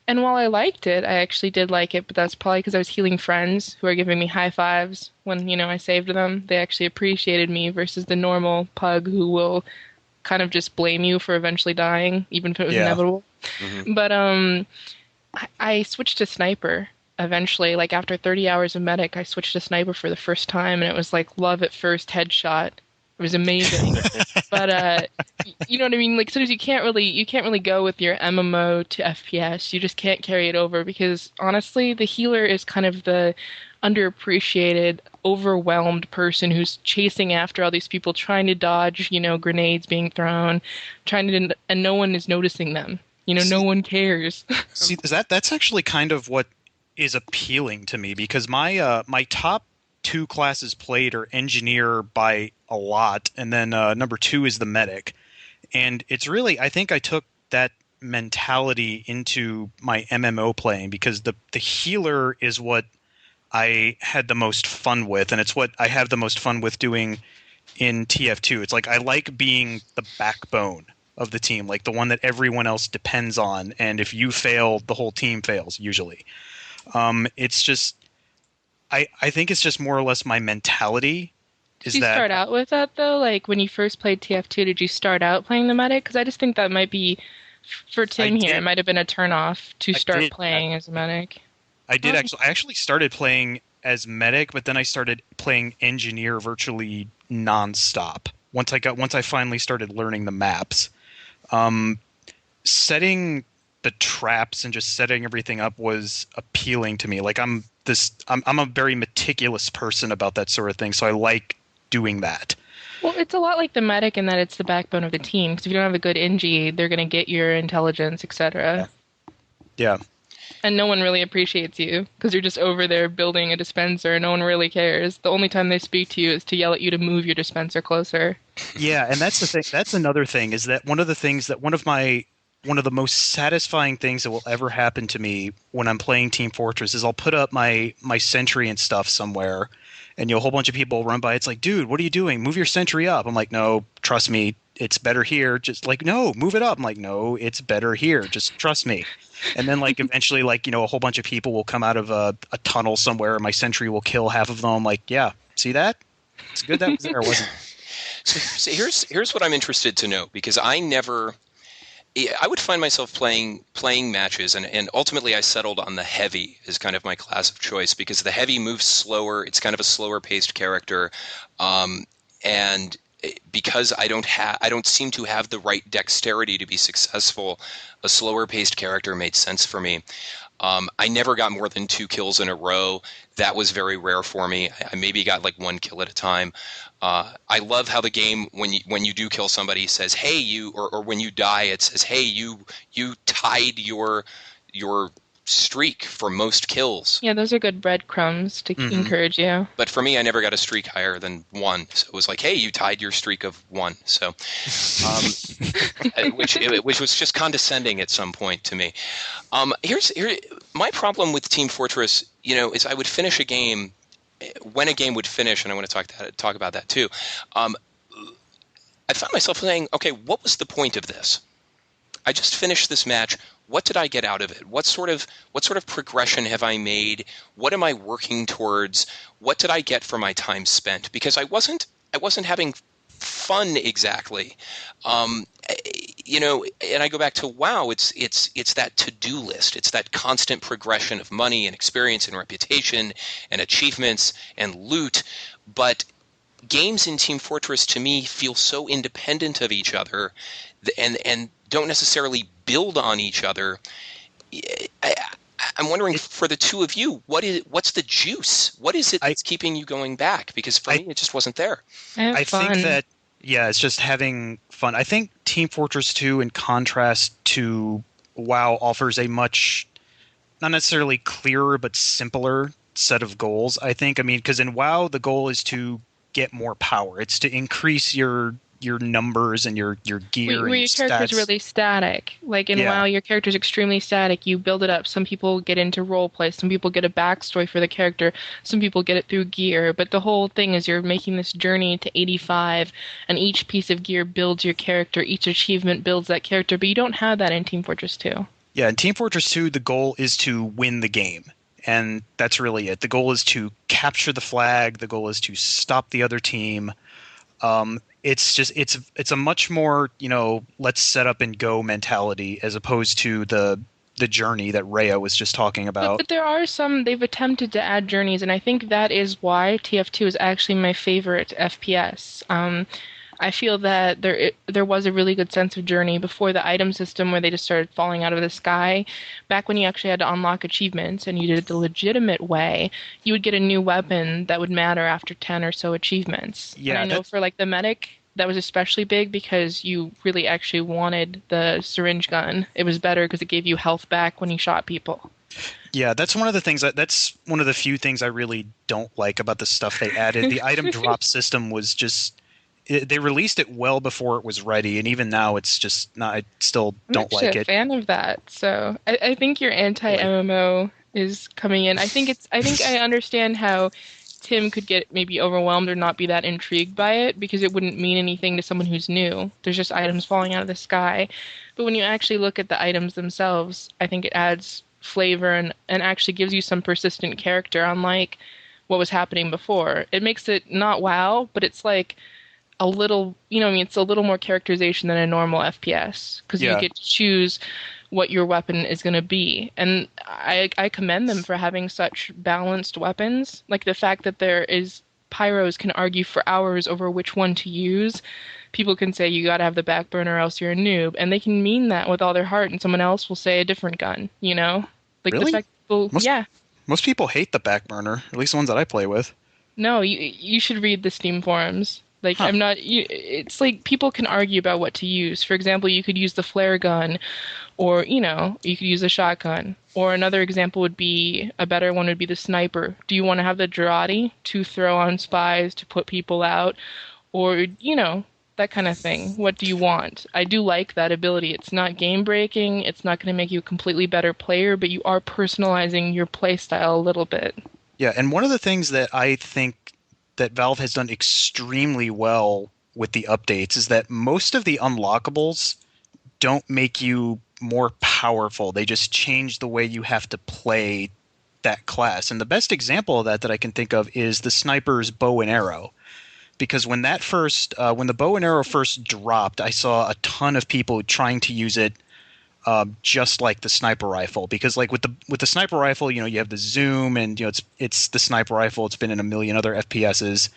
And while I liked it, I actually did like it, but that's probably because I was healing friends who are giving me high fives when I saved them. They actually appreciated me versus the normal pug who will kind of just blame you for eventually dying, even if it was inevitable. But I switched to sniper eventually. Like after 30 hours of medic, I switched to sniper for the first time, and it was like love at first headshot. It was amazing. But you know what I mean? Like sometimes you can't really go with your MMO to FPS. You just can't carry it over because honestly, the healer is kind of the underappreciated, overwhelmed person who's chasing after all these people, trying to dodge, grenades being thrown, and no one is noticing them. No one cares. See, that's actually kind of what is appealing to me because my top two classes played are engineer by a lot, and then number two is the medic. And it's really, I think I took that mentality into my MMO playing because the healer is what I had the most fun with, and it's what I have the most fun with doing in TF2. It's like I like being the backbone of the team, like the one that everyone else depends on, and if you fail, the whole team fails usually. It's just I think it's just more or less my mentality. Did you start out with that though? Like when you first played TF2, did you start out playing the medic? Because I just think that might be for Tim here. It might have been a turnoff to start playing as a medic. I did actually. I actually started playing as medic, but then I started playing engineer virtually nonstop. Once I finally started learning the maps, setting the traps and just setting everything up was appealing to me. Like I'm a very meticulous person about that sort of thing, so I like doing that. Well, it's a lot like the medic in that it's the backbone of the team. Because if you don't have a good Engie, they're going to get your intelligence, etc. Yeah. And no one really appreciates you because you're just over there building a dispenser. No one really cares. The only time they speak to you is to yell at you to move your dispenser closer. Yeah, and that's the thing. That's another thing is that one of the most satisfying things that will ever happen to me when I'm playing Team Fortress is I'll put up my sentry and stuff somewhere, and a whole bunch of people run by. It's like, dude, what are you doing? Move your sentry up. I'm like, no, trust me, it's better here. Just like, no, move it up. I'm like, no, it's better here. Just trust me. And then like eventually like, a whole bunch of people will come out of a tunnel somewhere and my sentry will kill half of them. I'm like, yeah, see that? It's good that was there, wasn't it? So here's what I'm interested to know because I would find myself playing matches, and ultimately I settled on the heavy as kind of my class of choice because the heavy moves slower. It's kind of a slower paced character, and because I don't seem to have the right dexterity to be successful, a slower paced character made sense for me. I never got more than 2 kills in a row. That was very rare for me. I maybe got like 1 kill at a time. I love how the game, when you do kill somebody, says, "Hey, you," or when you die, it says, "Hey, you tied your streak for most kills." Yeah, those are good breadcrumbs to encourage you. But for me, I never got a streak higher than 1. So it was like, "Hey, you tied your streak of 1." So, which was just condescending at some point to me. Here's my problem with Team Fortress. Is I would finish a game. When a game would finish, and I want to talk about that too, I found myself saying, okay, what was the point of this? I just finished this match. What did I get out of it? What sort of progression have I made? What am I working towards? What did I get for my time spent? Because I wasn't having fun exactly. And I go back to WoW. It's that to-do list. It's that constant progression of money and experience and reputation and achievements and loot. But games in Team Fortress to me feel so independent of each other, and don't necessarily build on each other. I'm wondering for the two of you, what's the juice? What is it that's keeping you going back? Because for me, it just wasn't there. I think that, yeah, it's just having fun. I think Team Fortress 2, in contrast to WoW, offers a much, not necessarily clearer, but simpler set of goals, I think. I mean, because in WoW, the goal is to get more power. It's to increase your your numbers and your gear Where and your character's stats. really static. Like in Yeah. WoW, your character's extremely static. You build it up. Some people get into role play. Some people get a backstory for the character. Some people get it through gear. But the whole thing is you're making this journey to 85, and each piece of gear builds your character. Each achievement builds that character. But you don't have that in Team Fortress 2. Yeah, in Team Fortress 2, the goal is to win the game. And that's really it. The goal is to capture the flag. The goal is to stop the other team. It's a much more, let's set up and go mentality as opposed to the journey that Rhea was just talking about. But there are some, they've attempted to add journeys, and I think that is why TF2 is actually my favorite FPS. I feel that there was a really good sense of journey before the item system where they just started falling out of the sky. Back when you actually had to unlock achievements and you did it the legitimate way, you would get a new weapon that would matter after 10 or so achievements. Yeah, and I know for like the medic, that was especially big because you really actually wanted the syringe gun. It was better because it gave you health back when you shot people. Yeah, that's one of the things that's one of the few things I really don't like about the stuff they added. The item drop system was just they released it well before it was ready, and even now it's just not. I still don't like I'm actually a it. fan of that. So I think your anti-MMO is coming in. I think I understand how Tim could get maybe overwhelmed or not be that intrigued by it because it wouldn't mean anything to someone who's new. There's just items falling out of the sky. But when you actually look at the items themselves, I think it adds flavor and actually gives you some persistent character, unlike what was happening before. It makes it not WoW, but it's like a little, it's a little more characterization than a normal FPS because you get to choose what your weapon is going to be. And I commend them for having such balanced weapons. Like the fact that there is pyros can argue for hours over which one to use. People can say you got to have the back burner or else you're a noob. And they can mean that with all their heart, and someone else will say a different gun, Like Really? the fact people, Most people hate the back burner, at least the ones that I play with. No, you should read the Steam forums. Like, Huh. it's like people can argue about what to use. For example, you could use the flare gun, or, you could use a shotgun. Or another example would be, a better one would be the sniper. Do you want to have the Girardi to throw on spies to put people out? Or, that kind of thing. What do you want? I do like that ability. It's not game breaking. It's not going to make you a completely better player, but you are personalizing your play style a little bit. Yeah, and one of the things that I think that Valve has done extremely well with the updates is that most of the unlockables don't make you more powerful. They just change the way you have to play that class. And the best example of that I can think of is the sniper's bow and arrow. Because when the bow and arrow first dropped, I saw a ton of people trying to use it just like the sniper rifle, because like with the sniper rifle, you have the zoom, and it's the sniper rifle. It's been in a million other FPSs.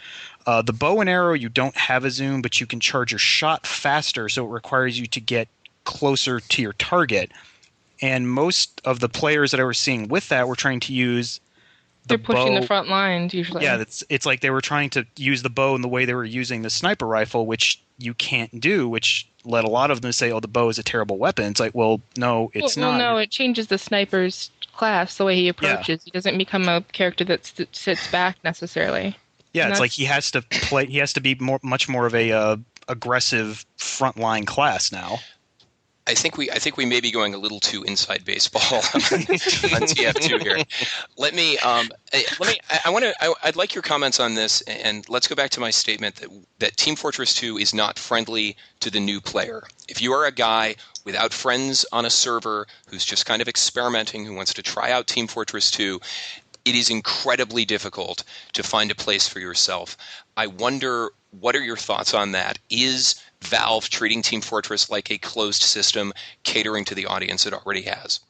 The bow and arrow, you don't have a zoom, but you can charge your shot faster, so it requires you to get closer to your target. And most of the players that I was seeing with that were trying to use They're pushing the front lines usually. Yeah, it's like they were trying to use the bow in the way they were using the sniper rifle, which you can't do, which led a lot of them to say, oh, the bow is a terrible weapon. It's like, well, no, it's not. Well, no, it changes the sniper's class, the way he approaches. Yeah. He doesn't become a character that sits back necessarily. Yeah, it's like he has to be much more of a aggressive frontline class now. I think we may be going a little too inside baseball on TF2 here. I'd like your comments on this, and let's go back to my statement that Team Fortress 2 is not friendly to the new player. If you are a guy without friends on a server who's just kind of experimenting, who wants to try out Team Fortress 2, it is incredibly difficult to find a place for yourself. I wonder, what are your thoughts on that? Is Valve treating Team Fortress like a closed system, catering to the audience it already has?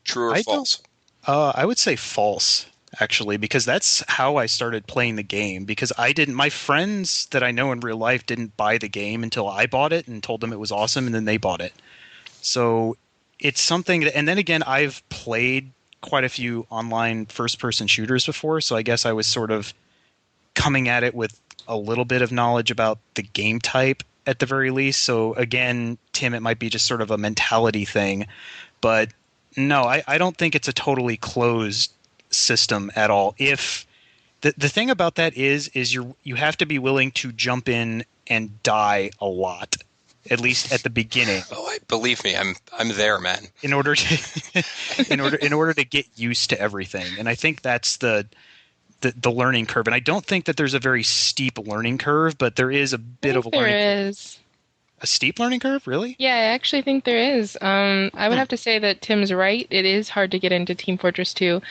True or false? I would say false, actually, because that's how I started playing the game. Because my friends that I know in real life didn't buy the game until I bought it and told them it was awesome, and then they bought it. So it's something that, and then again, I've played quite a few online first-person shooters before, so I guess I was sort of coming at it with a little bit of knowledge about the game type at the very least. So again, Tim, it might be just sort of a mentality thing, but no, I don't think it's a totally closed system at all. If the thing about that is you have to be willing to jump in and die a lot, at least at the beginning. Oh, believe me, I'm there, man. In order to in order to get used to everything. And I think that's the learning curve. And I don't think that there's a very steep learning curve, but there is a bit of a learning curve. There is. A steep learning curve, really? Yeah, I actually think there is. I would have to say that Tim's right. It is hard to get into Team Fortress 2.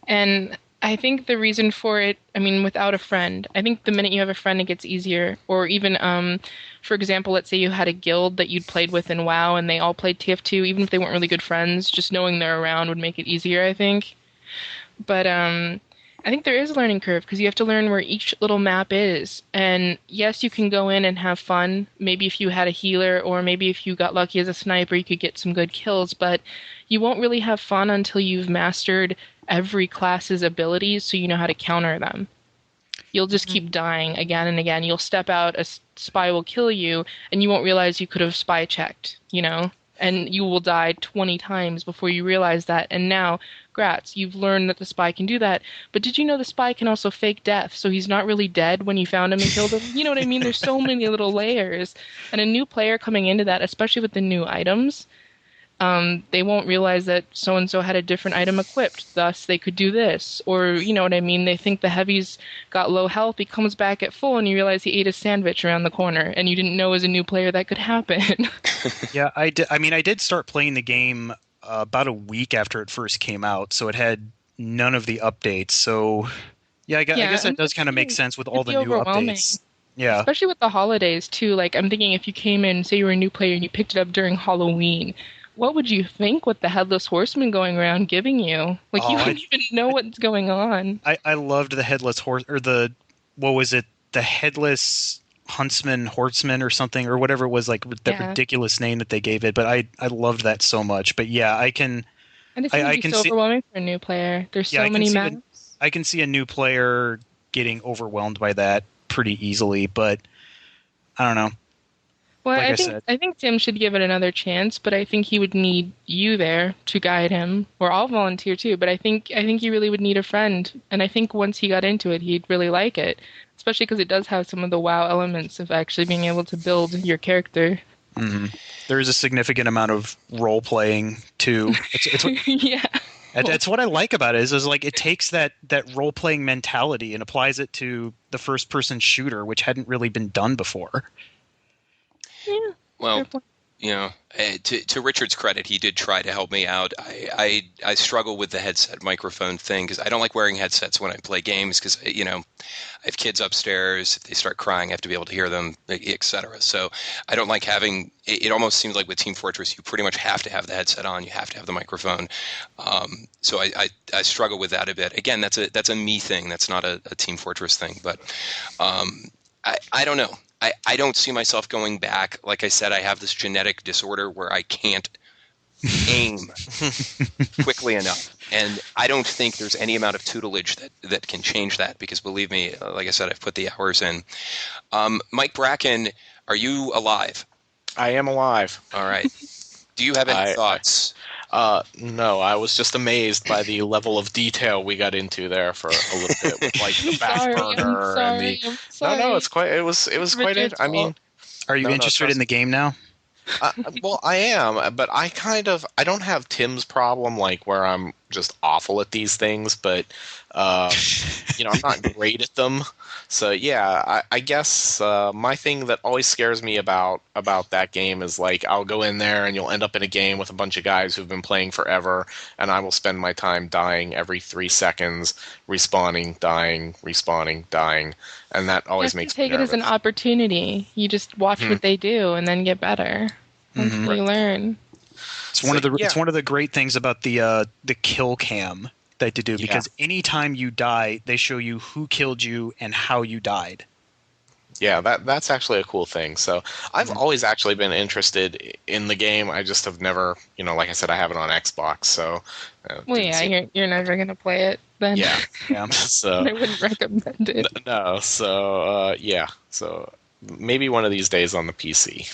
And I think the reason for it, I mean, without a friend, I think the minute you have a friend, it gets easier. Or even, for example, let's say you had a guild that you'd played with in WoW and they all played TF2, even if they weren't really good friends, just knowing they're around would make it easier, I think. But I think there is a learning curve because you have to learn where each little map is. And yes, you can go in and have fun. Maybe if you had a healer or maybe if you got lucky as a sniper, you could get some good kills. But you won't really have fun until you've mastered every class's abilities so you know how to counter them. You'll just keep dying again and again. You'll step out, a spy will kill you, and you won't realize you could have spy checked, you know? And you will die 20 times before you realize that. And now, grats, you've learned that the spy can do that. But did you know the spy can also fake death? So he's not really dead when you found him and killed him? You know what I mean? There's so many little layers. And a new player coming into that, especially with the new items, they won't realize that so-and-so had a different item equipped, thus they could do this. Or, you know what I mean, they think the heavy's got low health, he comes back at full, and you realize he ate a sandwich around the corner, and you didn't know as a new player that could happen. Yeah, I did. I mean, I did start playing the game about a week after it first came out, so it had none of the updates. So, yeah, I guess it does kind of make sense with all the new updates. Yeah. Especially with the holidays, too. Like, I'm thinking if you came in, say you were a new player, and you picked it up during Halloween, what would you think with the Headless Horseman going around giving you? Like, you wouldn't even know what's going on. I loved the Headless Horse, or what was it? The Headless Huntsman, Horseman, or something, or whatever it was, like that ridiculous name that they gave it. But I loved that so much. But yeah, I can. And it's so overwhelming for a new player. There's so many maps. I can see a new player getting overwhelmed by that pretty easily, but I don't know. Well, Like I think Tim should give it another chance, but I think he would need you there to guide him. Or I'll volunteer too, but I think he really would need a friend. And I think once he got into it, he'd really like it, especially because it does have some of the WoW elements of actually being able to build your character. Mm-hmm. There is a significant amount of role playing too. Yeah. That's what I like about it is like it takes that role playing mentality and applies it to the first person shooter, which hadn't really been done before. Yeah. Well, you know, to Richard's credit, he did try to help me out. I struggle with the headset microphone thing because I don't like wearing headsets when I play games because, you know, I have kids upstairs. If they start crying, I have to be able to hear them, etc. So I don't like having – it almost seems like with Team Fortress, you pretty much have to have the headset on. You have to have the microphone. So I struggle with that a bit. Again, that's a me thing. That's not a Team Fortress thing. But I don't know. I don't see myself going back. Like I said, I have this genetic disorder where I can't aim quickly enough. And I don't think there's any amount of tutelage that can change that because, believe me, like I said, I've put the hours in. Mike Bracken, are you alive? I am alive. All right. Do you have any thoughts? No, I was just amazed by the level of detail we got into there for a little bit with like the back burner and the. I'm sorry. No, it's quite. It was quite. I mean, are you interested in the game now? Well, I am, but I don't have Tim's problem like where I'm just awful at these things, but you know, I'm not great at them. So yeah, I guess my thing that always scares me about that game is like I'll go in there and you'll end up in a game with a bunch of guys who've been playing forever, and I will spend my time dying every 3 seconds, respawning, dying, respawning, dying, and that always makes me nervous. Take it as an opportunity. You just watch what they do and then get better. That's what you learn. It's one of the great things about the kill cam that they do, because anytime you die, they show you who killed you and how you died. Yeah, that's actually a cool thing. So I've always actually been interested in the game. I just have never, you know, like I said, I have it on Xbox. So well, yeah, you're never gonna play it then. Yeah. So I wouldn't recommend it. No. So yeah. So maybe one of these days on the PC.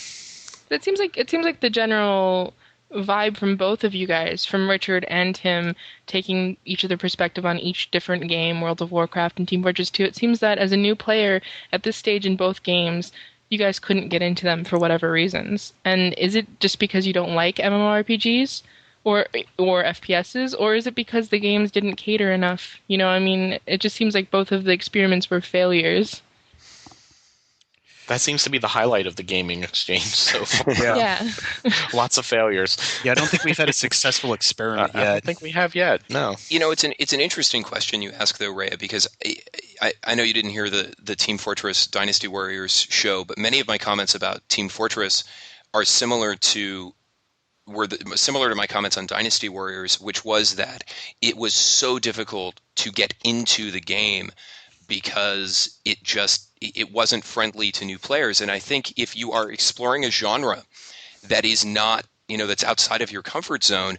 It seems like the general vibe from both of you guys, from Richard and Tim, taking each of their perspective on each different game, World of Warcraft and Team Fortress 2, it seems that as a new player at this stage in both games, you guys couldn't get into them for whatever reasons. And is it just because you don't like MMORPGs or FPSs, or is it because the games didn't cater enough? You know, I mean, it just seems like both of the experiments were failures. That seems to be the highlight of the gaming exchange so far. Yeah. Lots of failures. Yeah, I don't think we've had a successful experiment I yet. don't think we have yet. No. You know, it's an interesting question you ask though, Rhea, because I know you didn't hear the Team Fortress Dynasty Warriors show, but many of my comments about Team Fortress are similar to my comments on Dynasty Warriors, which was that it was so difficult to get into the game because it wasn't friendly to new players. And I think if you are exploring a genre that is not, that's outside of your comfort zone,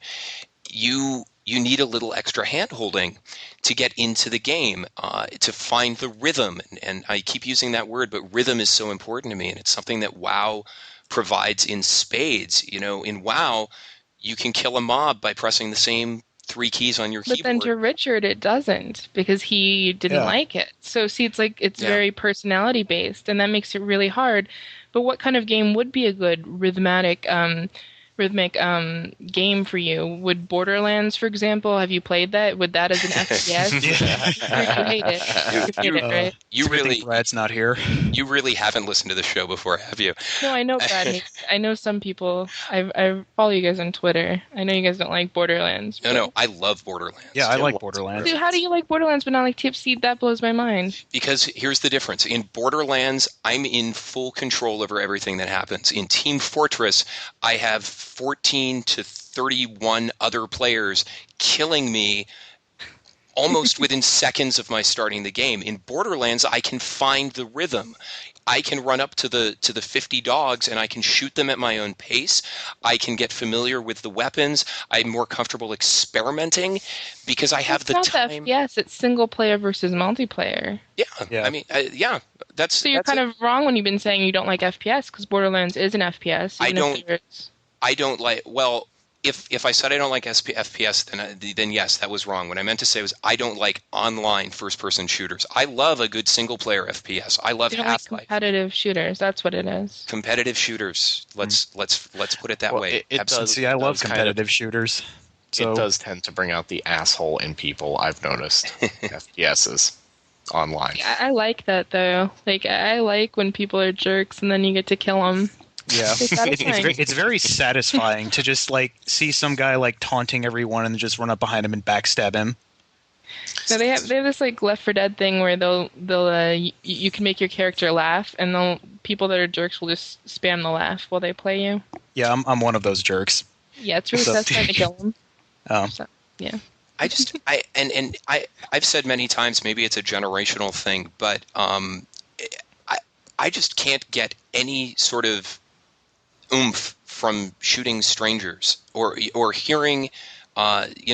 you need a little extra hand-holding to get into the game, to find the rhythm. And I keep using that word, but rhythm is so important to me, and it's something that WoW provides in spades. In WoW, you can kill a mob by pressing the same 3 keys on your But keyboard. then to Richard, it doesn't, because he didn't like it. So see, it's like it's very personality based, and that makes it really hard. But what kind of game would be a good rhythmic game for you? Would Borderlands, for example, have you played that? Would that as an FPS? You hate it. You hate it, right? You really, Brad's not here. You really haven't listened to the show before, have you? No, I know Brad hates. I know some people. I follow you guys on Twitter. I know you guys don't like Borderlands. No, I love Borderlands. Yeah, I like Borderlands. Dude, how do you like Borderlands but not like Tipsy? That blows my mind. Because here's the difference. In Borderlands, I'm in full control over everything that happens. In Team Fortress, I have 14 to 31 other players killing me almost within seconds of my starting the game. In Borderlands, I can find the rhythm. I can run up to the 50 dogs and I can shoot them at my own pace. I can get familiar with the weapons. I'm more comfortable experimenting because I have the time. It's not the FPS. It's single player versus multiplayer. Yeah. I mean, that's so. You're kind of wrong when you've been saying you don't like FPS, because Borderlands is an FPS. I don't like. Well, if I said I don't like FPS, then yes, that was wrong. What I meant to say was I don't like online first-person shooters. I love a good single-player FPS. I love Half-Life. Like competitive shooters. That's what it is. Competitive shooters. Let's put it that way. It does. See, I love competitive shooters. So. It does tend to bring out the asshole in people. I've noticed FPSs online. I like that though. Like I like when people are jerks and then you get to kill them. Yeah, it's very satisfying to just like see some guy like taunting everyone and just run up behind him and backstab him. No, they have this like Left 4 Dead thing where you can make your character laugh, and people that are jerks will just spam the laugh while they play you. Yeah, I'm one of those jerks. Yeah, it's really satisfying to kill them. So, yeah. I've said many times, maybe it's a generational thing, but I just can't get any sort of oomph from shooting strangers or hearing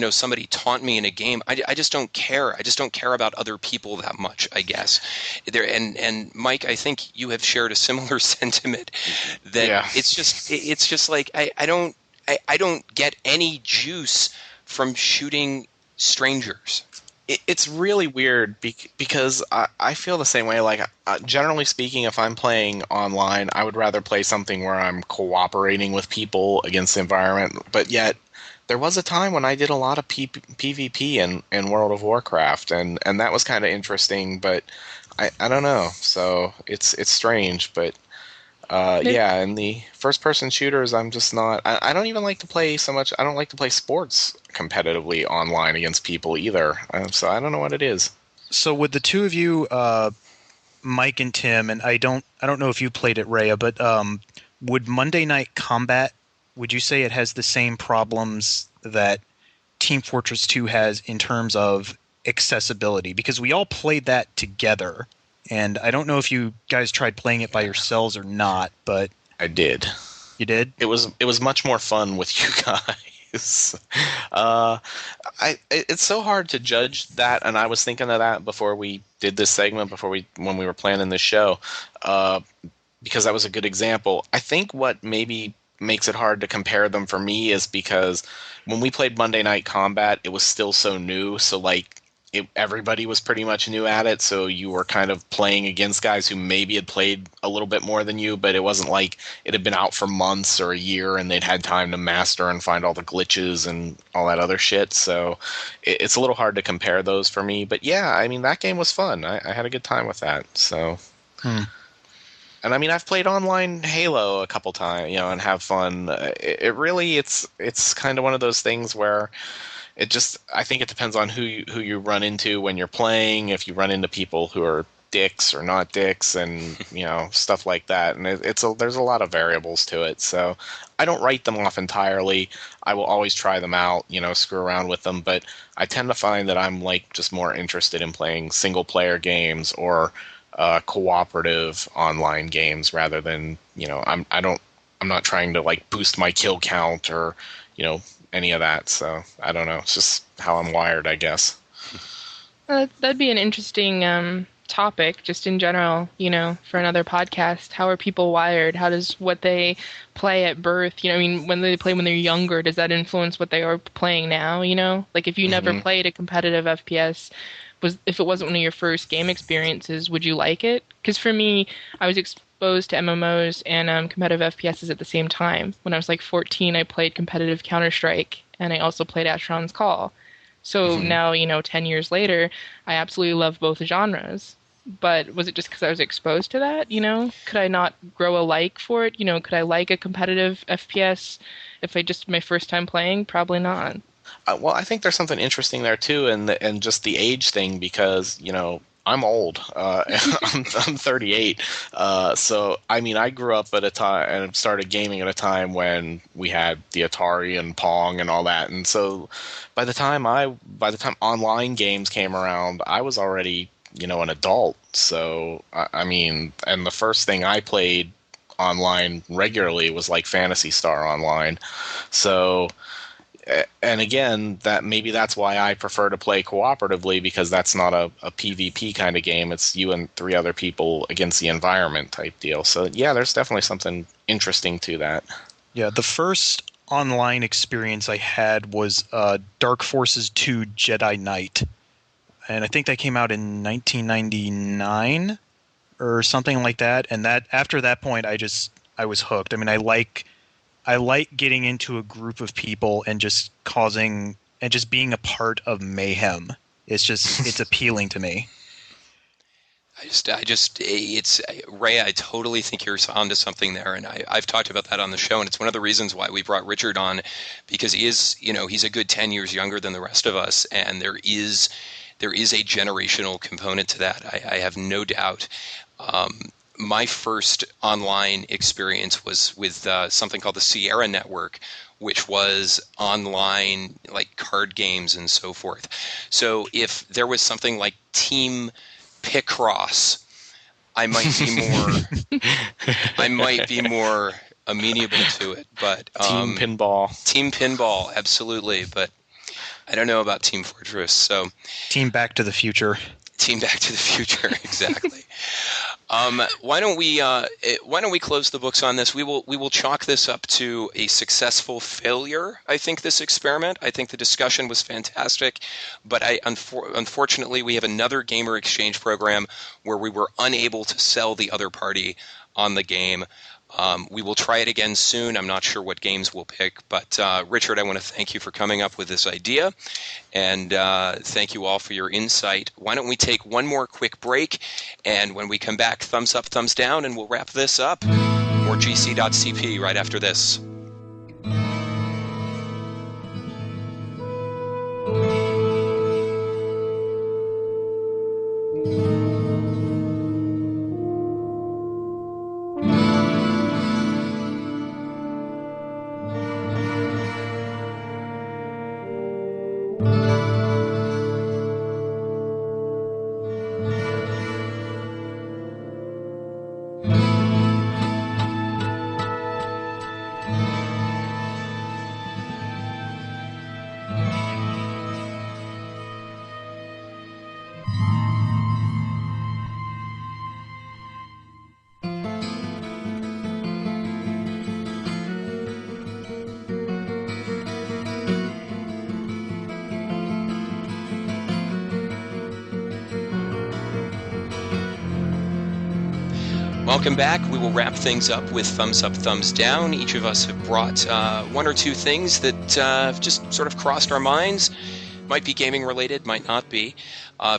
somebody taunt me in a game. I just don't care. I just don't care about other people that much, I guess. And Mike, I think you have shared a similar sentiment that it's just like I don't get any juice from shooting strangers. It's really weird because I feel the same way. Like, generally speaking, if I'm playing online, I would rather play something where I'm cooperating with people against the environment. But yet, there was a time when I did a lot of PvP in World of Warcraft, and that was kind of interesting. But I don't know. So it's strange. But in the first-person shooters, I'm just not. I don't even like to play so much. I don't like to play sports competitively online against people either. So I don't know what it is. So with the two of you, Mike and Tim, and I don't know if you played it, Rhea, but would Monday Night Combat? Would you say it has the same problems that Team Fortress 2 has in terms of accessibility? Because we all played that together. And I don't know if you guys tried playing it by yourselves or not, but I did. You did? It was much more fun with you guys. It's so hard to judge that, and I was thinking of that before we did this segment, when we were planning this show, because that was a good example. I think what maybe makes it hard to compare them for me is because when we played Monday Night Combat, it was still so new. So like, everybody was pretty much new at it, so you were kind of playing against guys who maybe had played a little bit more than you, but it wasn't like it had been out for months or a year and they'd had time to master and find all the glitches and all that other shit. So it's a little hard to compare those for me. But yeah, I mean, that game was fun. I had a good time with that. So. And I mean, I've played online Halo a couple times, and have fun. It really, it's kind of one of those things where I think it depends on who you run into when you're playing. If you run into people who are dicks or not dicks, and stuff like that, and there's a lot of variables to it. So I don't write them off entirely. I will always try them out, screw around with them. But I tend to find that I'm like just more interested in playing single player games or cooperative online games rather than I'm not trying to like boost my kill count or any of that. So I don't know. It's just how I'm wired, I guess. That'd be an interesting topic, just in general, for another podcast. How are people wired? How does what they play at birth, I mean, when they play when they're younger, does that influence what they are playing now? Like if you never played a competitive FPS, if it wasn't one of your first game experiences, would you like it? Because for me, I was exposed to MMOs and competitive FPSs at the same time. When I was like 14, I played competitive Counter-Strike, and I also played Asheron's Call. So now, 10 years later, I absolutely love both genres. But was it just because I was exposed to that, Could I not grow a like for it? Could I like a competitive FPS if I just my first time playing? Probably not. Well, I think there's something interesting there too, and just the age thing, because I'm old. I'm 38. So I mean, I grew up at a time and started gaming at a time when we had the Atari and Pong and all that, and so by the time online games came around, I was already an adult. So I mean, and the first thing I played online regularly was like Phantasy Star Online. So. And again, that's why I prefer to play cooperatively, because that's not a PvP kind of game. It's you and 3 other people against the environment type deal. So yeah, there's definitely something interesting to that. Yeah, the first online experience I had was Dark Forces 2 Jedi Knight. And I think that came out in 1999 or something like that. And that after that point, I was hooked. I mean, I like getting into a group of people and just being a part of mayhem. It's appealing to me. It's Ray. I totally think you're onto something there, and I've talked about that on the show, and it's one of the reasons why we brought Richard on, because he is, he's a good 10 years younger than the rest of us, and there is a generational component to that. I have no doubt. My first online experience was with something called the Sierra Network, which was online, like card games and so forth. So if there was something like Team Picross, I might be more amenable to it. But Team Pinball, absolutely. But I don't know about Team Fortress. So Team Back to the Future, exactly. Why don't we close the books on this? We will chalk this up to a successful failure. I think this experiment. I think the discussion was fantastic, but unfortunately we have another gamer exchange program where we were unable to sell the other party on the game. We will try it again soon. I'm not sure what games we'll pick, but Richard, I want to thank you for coming up with this idea, and thank you all for your insight. Why don't we take one more quick break, and when we come back, thumbs up, thumbs down, and we'll wrap this up. More GC.CP right after this. Welcome back. We will wrap things up with thumbs up, thumbs down. Each of us have brought one or two things that have just sort of crossed our minds. Might be gaming related, might not be.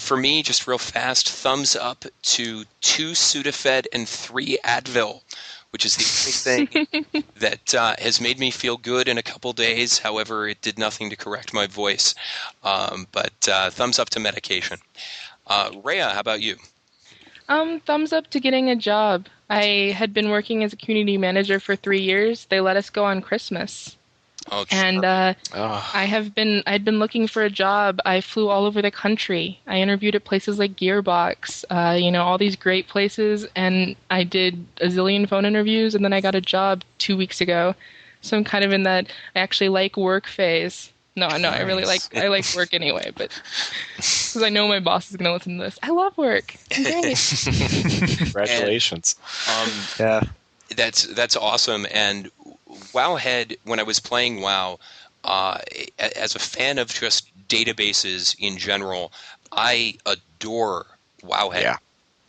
For me, just real fast, thumbs up to 2 Sudafed and 3 Advil, which is the only thing that has made me feel good in a couple days. However, it did nothing to correct my voice. But thumbs up to medication. Rhea, how about you? Thumbs up to getting a job. I had been working as a community manager for 3 years. They let us go on Christmas. Oh, And I'd been looking for a job. I flew all over the country. I interviewed at places like Gearbox, all these great places, and I did a zillion phone interviews, and then I got a job 2 weeks ago. So I'm kind of in that I actually like work phase. No, Nice. I really I like work anyway, but because I know my boss is going to listen to this. I love work. I'm great. Congratulations. Yeah. That's awesome. And Wowhead, when I was playing WoW, as a fan of just databases in general, I adore Wowhead.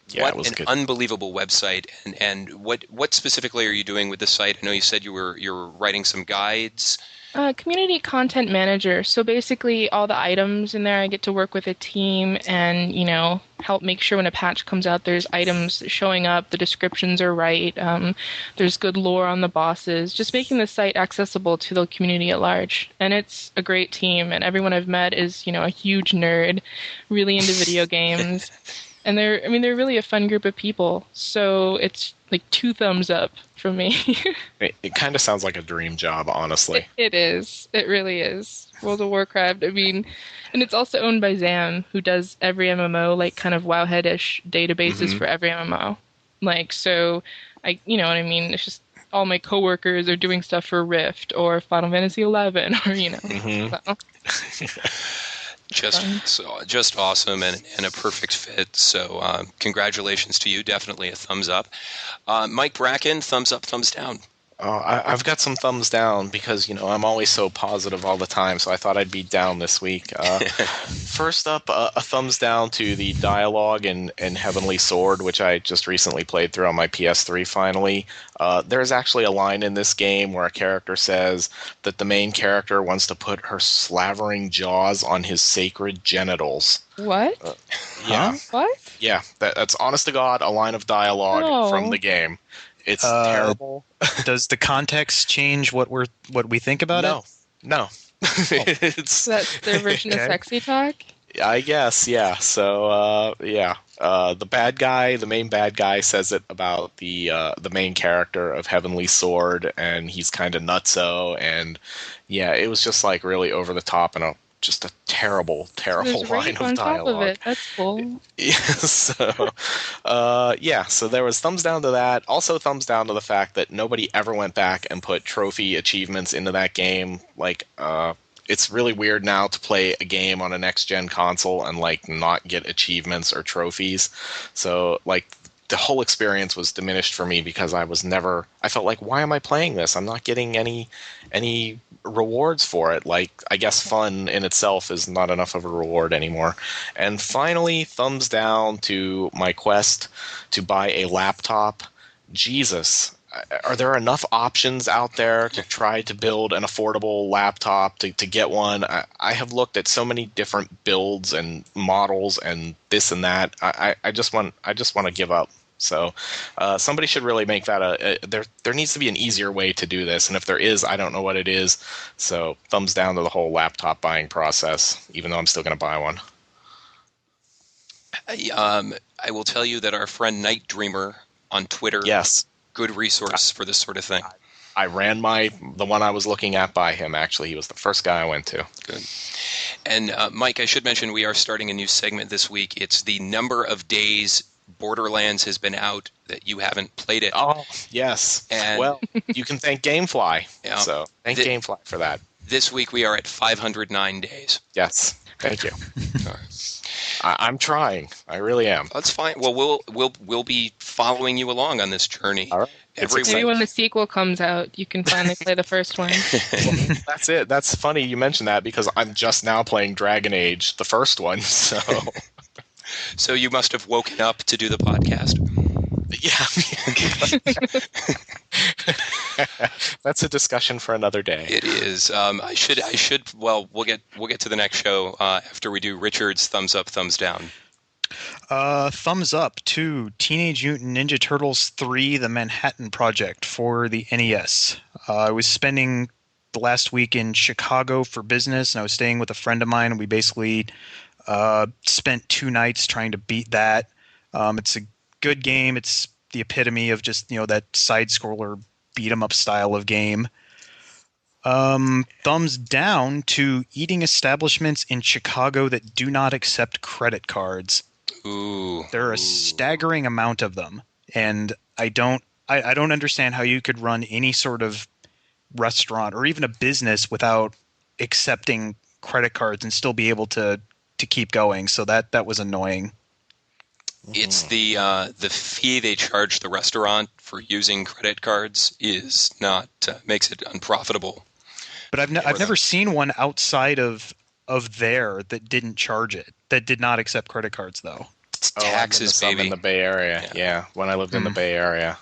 Yeah, What it was an good. unbelievable website. And what specifically are you doing with the site? I know you said you're writing some guides. Community content manager. So basically, all the items in there, I get to work with a team and, help make sure when a patch comes out, there's items showing up, the descriptions are right, there's good lore on the bosses, just making the site accessible to the community at large. And it's a great team, and everyone I've met is, a huge nerd, really into video games. And they're really a fun group of people. So it's like 2 thumbs up from me. It kind of sounds like a dream job, honestly. It is. It really is. World of Warcraft, and it's also owned by Zam, who does every MMO, like kind of Wowhead-ish databases for every MMO. So you know what I mean? It's just all my coworkers are doing stuff for Rift or Final Fantasy 11 or, so. Just awesome and a perfect fit. So congratulations to you. Definitely a thumbs up. Mike Bracken, thumbs up, thumbs down. I've got some thumbs down because, I'm always so positive all the time, so I thought I'd be down this week. First up, a thumbs down to the dialogue in Heavenly Sword, which I just recently played through on my PS3 finally. There's actually a line in this game where a character says that the main character wants to put her slavering jaws on his sacred genitals. What? Yeah. What? Yeah, that's honest to God, a line of dialogue from the game. It's terrible. Does the context change what we think about it? No. So that's their version of sexy talk? I guess, yeah. So, the main bad guy says it about the main character of Heavenly Sword, and he's kind of nutso, and yeah, it was just like really over the top and just a terrible line of dialogue. Top of it. That's cool. So there was thumbs down to that. Also thumbs down to the fact that nobody ever went back and put trophy achievements into that game. It's really weird now to play a game on a next-gen console and not get achievements or trophies. So the whole experience was diminished for me because I felt like, why am I playing this? I'm not getting any rewards for it. I guess fun in itself is not enough of a reward anymore. And finally, thumbs down to my quest to buy a laptop. Jesus, are there enough options out there to try to build an affordable laptop to get one? I have looked at so many different builds and models and this and that. I just want to give up. So somebody should really make that there needs to be an easier way to do this, and if there is, I don't know what it is. So thumbs down to the whole laptop buying process, even though I'm still going to buy one. I will tell you that our friend Night Dreamer on Twitter, yes, good resource for this sort of thing. I ran the one I was looking at by him. Actually, he was the first guy I went to. Good. And Mike, I should mention we are starting a new segment this week. It's the number of days Borderlands has been out that you haven't played it. Oh, yes. And well, you can thank Gamefly. Yeah, so thank Gamefly for that. This week we are at 509 days. Yes. Thank you. All right. I'm trying. I really am. That's fine. Well, we'll be following you along on this journey. All right. Maybe when the sequel comes out, you can finally play the first one. Well, that's it. That's funny you mentioned that because I'm just now playing Dragon Age, the first one. So. So you must have woken up to do the podcast. Yeah. That's a discussion for another day. It is. I should. Well, we'll get to the next show after we do Richard's thumbs up, thumbs down. Thumbs up to Teenage Mutant Ninja Turtles 3: The Manhattan Project for the NES. I was spending the last week in Chicago for business, and I was staying with a friend of mine, and we basically spent 2 nights trying to beat that. It's a good game. It's the epitome of just, that side-scroller beat-em-up style of game. Thumbs down to eating establishments in Chicago that do not accept credit cards. Ooh. There are a staggering amount of them, and I don't understand how you could run any sort of restaurant or even a business without accepting credit cards and still be able to keep going. So that was annoying. It's the fee they charge the restaurant for using credit cards is not makes it unprofitable. But I've never seen one outside of there that didn't charge it, that did not accept credit cards though. It's taxes, baby. In the Bay Area, yeah, when I lived in the Bay Area.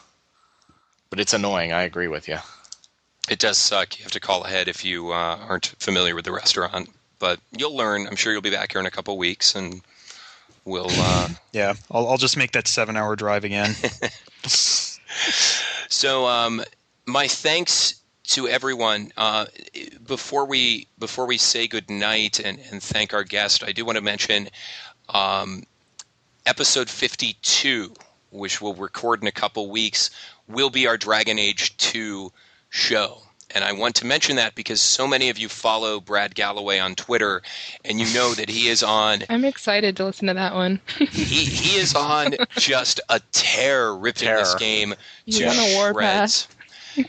But it's annoying. I agree with you. It does suck. You have to call ahead if you aren't familiar with the restaurant. But you'll learn. I'm sure you'll be back here in a couple of weeks, and we'll... Yeah, I'll just make that 7-hour drive again. So my thanks to everyone. Before we say goodnight and thank our guest, I do want to mention episode 52, which we'll record in a couple weeks, will be our Dragon Age 2 show. And I want to mention that because so many of you follow Brad Gallaway on Twitter, and you know that he is on... I'm excited to listen to that one. he is on just a tear ripping this game to on a shreds.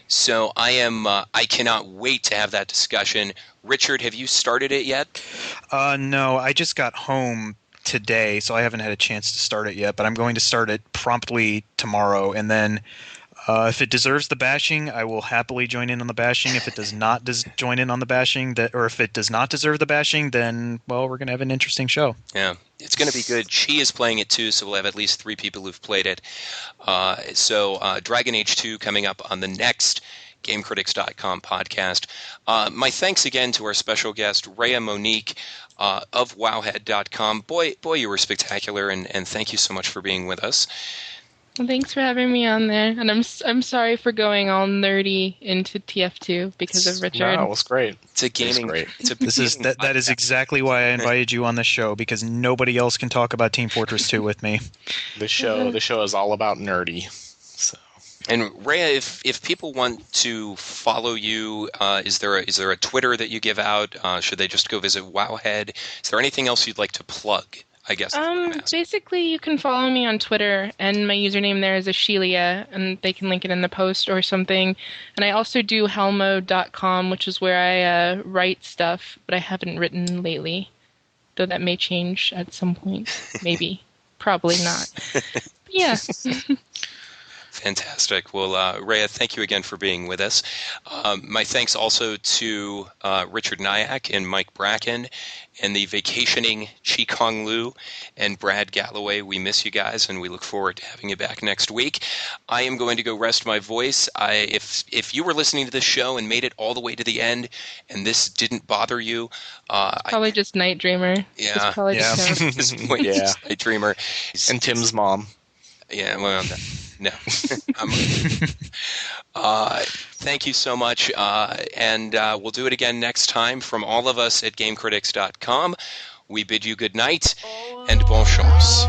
So I cannot wait to have that discussion. Richard, have you started it yet? No, I just got home today, so I haven't had a chance to start it yet, but I'm going to start it promptly tomorrow, and then if it deserves the bashing, I will happily join in on the bashing. If it does not join in on the bashing, or if it does not deserve the bashing, then, well, we're going to have an interesting show. Yeah, it's going to be good. She is playing it too, so we'll have at least 3 people who've played it. So Dragon Age 2 coming up on the next GameCritics.com podcast. My thanks again to our special guest, Rhea Monique of Wowhead.com. Boy, you were spectacular, and thank you so much for being with us. Well, thanks for having me on there, and I'm sorry for going all nerdy into TF2 because of Richard. No, it was great. It's a gaming. Great. That is exactly why I invited you on the show, because nobody else can talk about Team Fortress 2 with me. The show is all about nerdy. So. And Rhea, if people want to follow you, is there a Twitter that you give out? Should they just go visit Wowhead? Is there anything else you'd like to plug? I guess. Basically, you can follow me on Twitter, and my username there is Ashelia, and they can link it in the post or something. And I also do Helmo.com, which is where I write stuff, but I haven't written lately, though that may change at some point. Maybe. Probably not. But yeah. Fantastic. Well, Rhea, thank you again for being with us. My thanks also to Richard Nyack and Mike Bracken and the vacationing Chi Kong Lu and Brad Gallaway. We miss you guys, and we look forward to having you back next week. I am going to go rest my voice. If you were listening to this show and made it all the way to the end and this didn't bother you... probably just Night Dreamer. Yeah. It's probably just him. This point, Yeah. Night Dreamer. And Tim's mom. Yeah, well, no. Thank you so much, and we'll do it again next time. From all of us at GameCritics.com, we bid you good night and bon chance.